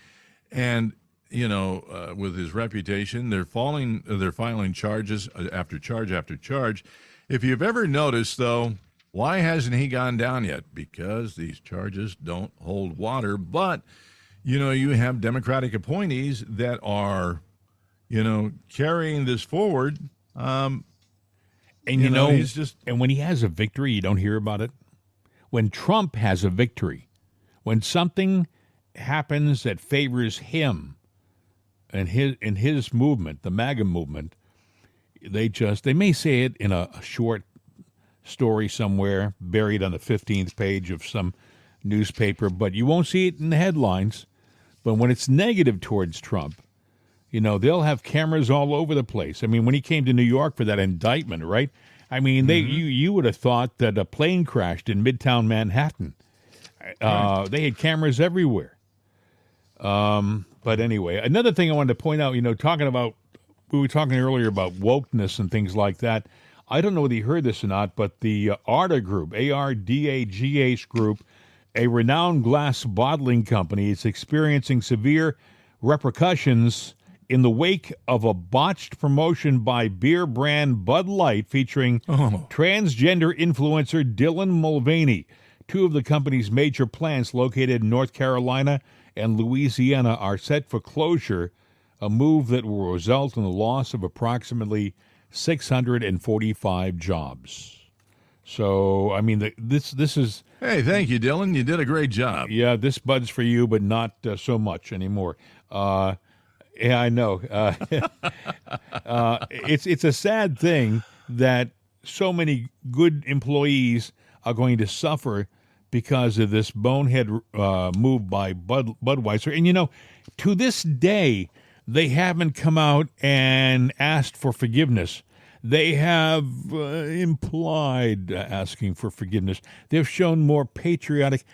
and with his reputation. They're filing charges after charge after charge. If you've ever noticed, though, why hasn't he gone down yet? Because these charges don't hold water. But you have Democratic appointees that are, carrying this forward. And he's just. And when he has a victory, you don't hear about it. When Trump has a victory, when something happens that favors him and his movement, the MAGA movement, they may say it in a short story somewhere buried on the 15th page of some newspaper, but you won't see it in the headlines. But when it's negative towards Trump, they'll have cameras all over the place. I mean, when he came to New York for that indictment, right? I mean, you would have thought that a plane crashed in Midtown Manhattan. They had cameras everywhere. But anyway, another thing I wanted to point out, we were talking earlier about wokeness and things like that. I don't know whether you heard this or not, but the ARDA Group, ARDAGH Group, a renowned glass bottling company, is experiencing severe repercussions in the wake of a botched promotion by beer brand Bud Light featuring transgender influencer Dylan Mulvaney. Two of the company's major plants located in North Carolina and Louisiana are set for closure, a move that will result in the loss of approximately 645 jobs. So I mean, this is Hey, thank you, Dylan. You did a great job. yeah, this bud's for you, but not so much anymore. Yeah, I know. It's a sad thing that so many good employees are going to suffer because of this bonehead move by Budweiser. And to this day, they haven't come out and asked for forgiveness. They have implied asking for forgiveness. They've shown more patriotic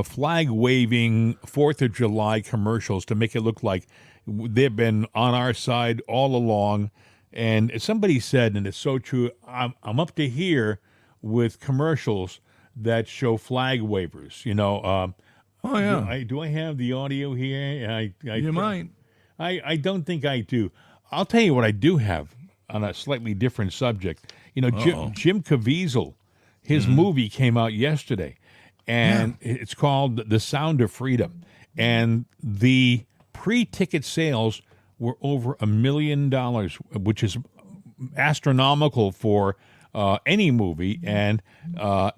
flag waving 4th of July commercials to make it look like they've been on our side all along. And somebody said, and it's so true, I'm up to here with commercials that show flag wavers. Oh, yeah. Do I have the audio here? You might. I don't think I do. I'll tell you what I do have on a slightly different subject. Jim Caviezel, his movie came out yesterday, and it's called The Sound of Freedom. And the pre-ticket sales were over $1 million, which is astronomical for any movie. And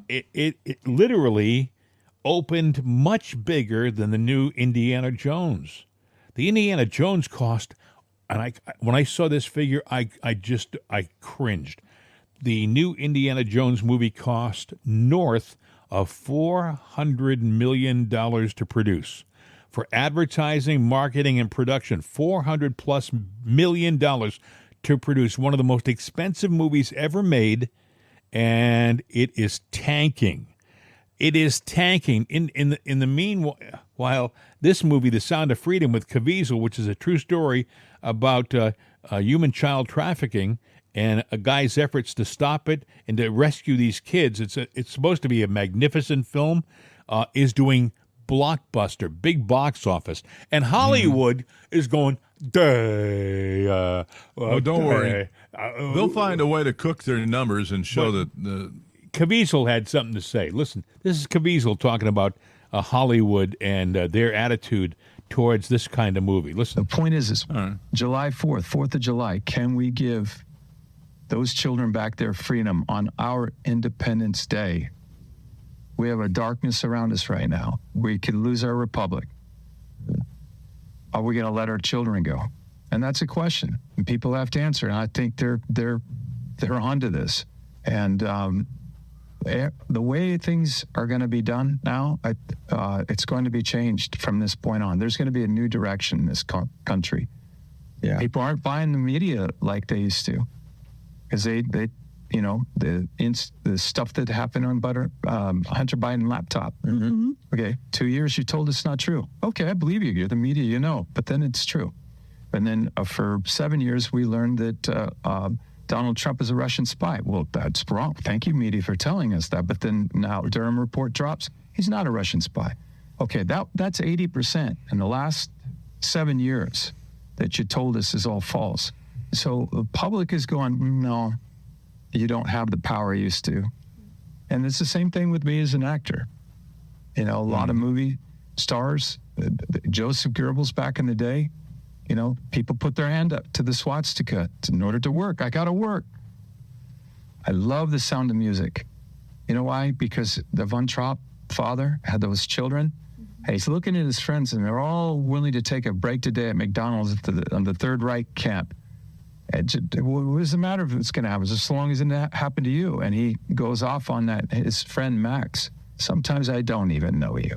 it literally opened much bigger than the new Indiana Jones. The Indiana Jones cost, and when I saw this figure, I cringed. The new Indiana Jones movie cost north of $400 million to produce. For advertising, marketing, and production, $400+ million to produce one of the most expensive movies ever made, and it is tanking. It is tanking. In the meanwhile, this movie, The Sound of Freedom, with Caviezel, which is a true story about human child trafficking and a guy's efforts to stop it and to rescue these kids. It's supposed to be a magnificent film. Is doing blockbuster, big box office, and Hollywood is going. Don't worry. They'll find a way to cook their numbers and show that the. Caviezel had something to say. Listen, this is Caviezel talking about Hollywood and their attitude towards this kind of movie. Listen. The point is July 4th of July, can we give those children back their freedom on our Independence Day? We have a darkness around us right now. We could lose our republic. Are we going to let our children go? And that's a question, and people have to answer. And I think they're onto this. And the way things are going to be done now, it's going to be changed from this point on. There's going to be a new direction in this country. Yeah, people aren't buying the media like they used to, because they the stuff that happened on Hunter Biden laptop. Mm-hmm. Okay, 2 years you told us not true. Okay, I believe you. You're the media, but then it's true. And then for 7 years we learned that Donald Trump is a Russian spy. Well, that's wrong. Thank you, media, for telling us that. But then now Durham report drops. He's not a Russian spy. Okay, that's 80% in the last 7 years that you told us is all false. So the public is going, no, you don't have the power you used to. And it's the same thing with me as an actor. A lot of movie stars, Joseph Goebbels back in the day, people put their hand up to the swastika in order to work. I got to work. I love the Sound of Music. You know why? Because the Von Trapp father had those children. Hey, he's looking at his friends, and they're all willing to take a break today at McDonald's on the Third Reich camp. What does it matter if it's going to happen, as long as it didn't happen to you? And he goes off on that. His friend Max, sometimes I don't even know you.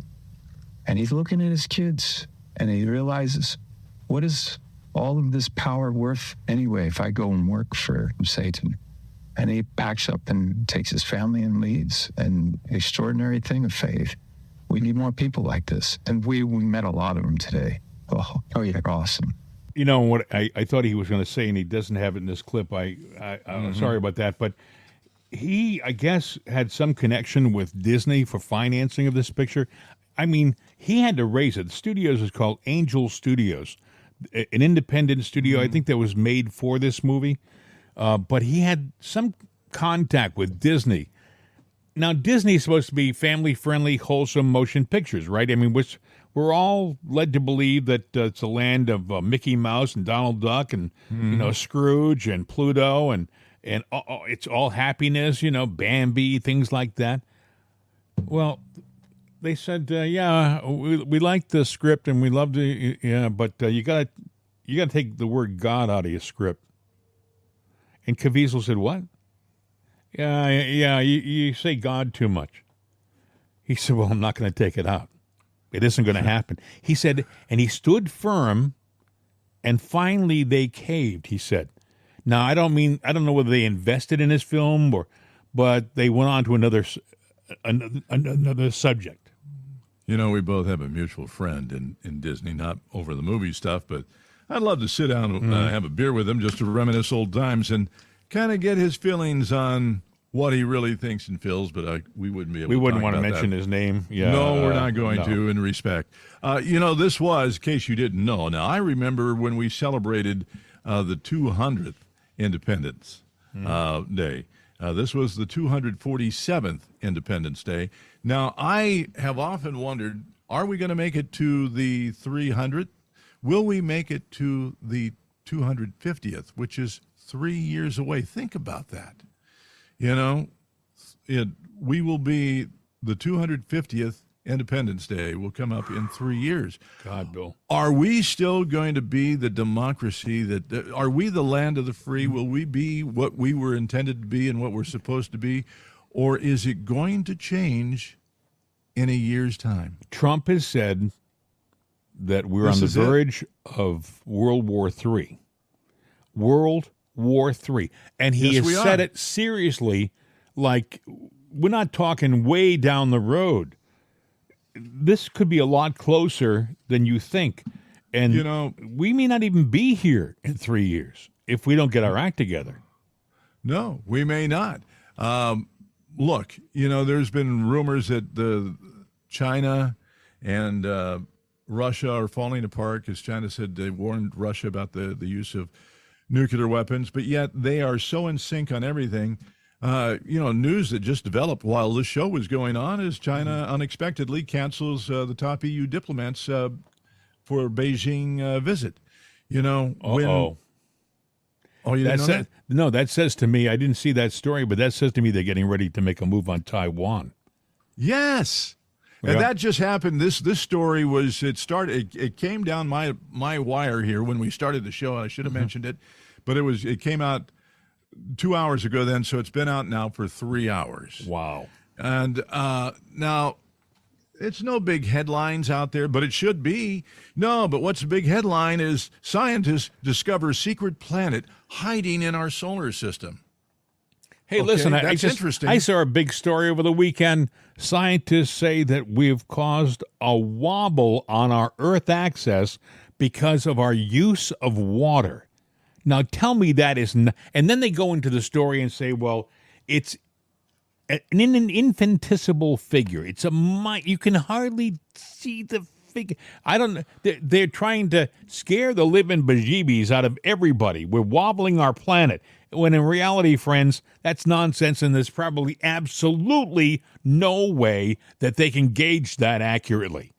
And he's looking at his kids, and he realizes, what is all of this power worth anyway if I go and work for Satan? And he packs up and takes his family and leaves. An extraordinary thing of faith. We need more people like this. And we met a lot of them today. Oh yeah, they're awesome. What I thought he was going to say, and he doesn't have it in this clip. I'm sorry about that, but he, I guess, had some connection with Disney for financing of this picture. I mean, he had to raise it. The studios is called Angel Studios, an independent studio, I think, that was made for this movie. But he had some contact with Disney. Now, Disney is supposed to be family-friendly, wholesome motion pictures, right? I mean, we're all led to believe that it's a land of Mickey Mouse and Donald Duck and Scrooge and Pluto and and it's all happiness, Bambi, things like that. Well, they said, yeah, we like the script and we love to, but you gotta take the word God out of your script. And Caviezel said, what? Yeah, you say God too much. He said, well, I'm not going to take it out. It isn't going to happen. He said, and he stood firm, and finally they caved, he said. Now, I don't know whether they invested in his film, but they went on to another subject. We both have a mutual friend in Disney, not over the movie stuff, but I'd love to sit down and have a beer with him just to reminisce old times and kind of get his feelings on what he really thinks and feels, but we wouldn't be able to. We wouldn't want to mention his name. Yeah, no, we're not going to, in respect. This was, in case you didn't know. Now, I remember when we celebrated the 200th Independence Day. This was the 247th Independence Day. Now, I have often wondered, are we going to make it to the 300th? Will we make it to the 250th, which is 3 years away? Think about that. We will be the 250th Independence Day will come up in 3 years. God, Bill. Are we still going to be the democracy are we the land of the free? Will we be what we were intended to be and what we're supposed to be? Or is it going to change in a year's time? Trump has said that we're on the verge of World War III. World War III. And he has said it seriously, like we're not talking way down the road. This could be a lot closer than you think. And, we may not even be here in 3 years if we don't get our act together. No, we may not. Look, there's been rumors that China and Russia are falling apart because China said they warned Russia about the use of nuclear weapons, but yet they are so in sync on everything. News that just developed while this show was going on is China unexpectedly cancels the top EU diplomats for Beijing visit. Oh, you didn't know that? No, that says to me, I didn't see that story, but that says to me they're getting ready to make a move on Taiwan. Yes. And that just happened. This story it came down my wire here when we started the show. I should have mentioned it, but it came out 2 hours ago then, so it's been out now for 3 hours. Wow. And now it's no big headlines out there, but it should be. No, but what's the big headline is scientists discover secret planet hiding in our solar system. Hey, listen, that's interesting. I saw a big story over the weekend. Scientists say that we've caused a wobble on our Earth axis because of our use of water. Now, tell me that is not. And then they go into the story and say, well, it's an infinitesimal figure. It's you can hardly see the figure. I don't know. They're trying to scare the living bejeebies out of everybody. We're wobbling our planet. When in reality, friends, that's nonsense, and there's probably absolutely no way that they can gauge that accurately.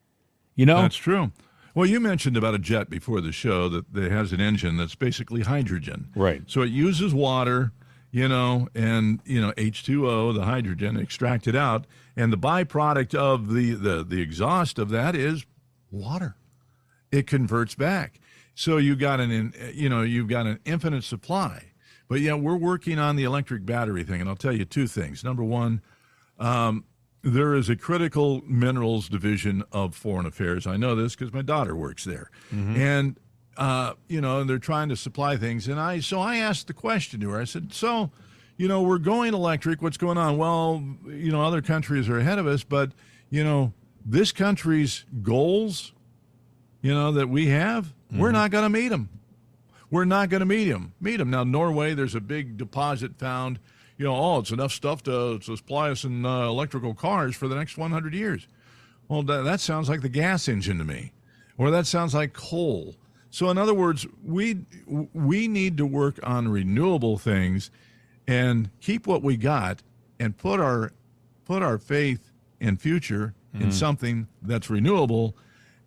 That's true. Well, you mentioned about a jet before the show that has an engine that's basically hydrogen. Right. So it uses water, and H2O, the hydrogen, extracted out, and the byproduct of the exhaust of that is water. It converts back. So you've got an infinite supply. But yeah, we're working on the electric battery thing, and I'll tell you two things. Number one, there is a critical minerals division of Foreign Affairs. I know this because my daughter works there. Mm-hmm. And, and they're trying to supply things. And I asked the question to her. I said, we're going electric. What's going on? Well, other countries are ahead of us, but, this country's goals, that we have, mm-hmm. we're not going to meet them. We're not going to meet them. Now, Norway, there's a big deposit found. It's enough stuff to supply us in electrical cars for the next 100 years. Well, that sounds like the gas engine to me, or that sounds like coal. So, in other words, we need to work on renewable things and keep what we got and put our faith and future in something that's renewable.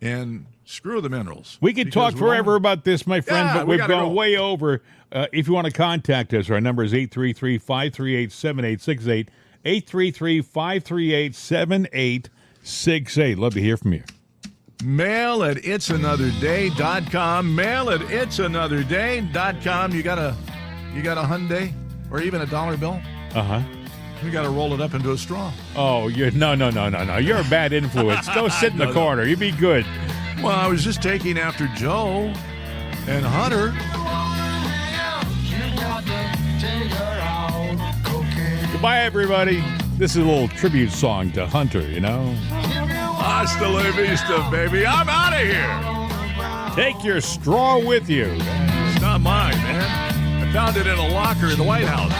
and screw the minerals. We could talk forever about this, my friend, Yeah, but we we've gotta gone go. way over. If you want to contact us, our number is 833-538-7868, 833-538-7868. Love to hear from you. Mail at itsanotherday.com. Mail at itsanotherday.com. You got a Hyundai or even a dollar bill? Uh-huh. You got to roll it up into a straw. Oh, no. You're a bad influence. Go sit in the corner. You be good. Well, I was just taking after Joe and Hunter. Goodbye, everybody. This is a little tribute song to Hunter, you know? Hasta la vista, baby. I'm out of here. Take your straw with you. It's not mine, man. I found it in a locker in the White House.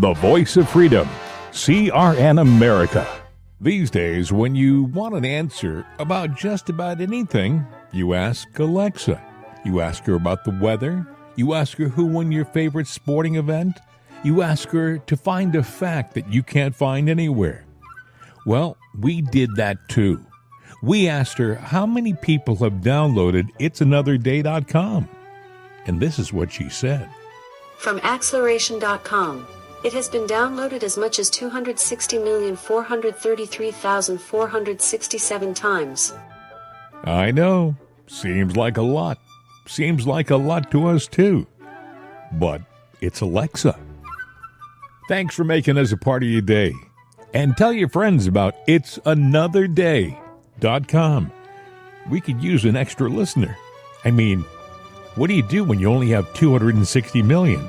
The voice of freedom. CRN America. These days, when you want an answer about just about anything, you ask Alexa. You ask her about the weather. You ask her who won your favorite sporting event. You ask her to find a fact that you can't find anywhere. Well, we did that too. We asked her how many people have downloaded itsanotherday.com. And this is what she said. From acceleration.com. It has been downloaded as much as 260,433,467 times. I know. Seems like a lot. Seems like a lot to us, too. But it's Alexa. Thanks for making us a part of your day. And tell your friends about itsanotherday.com. We could use an extra listener. I mean, what do you do when you only have 260 million?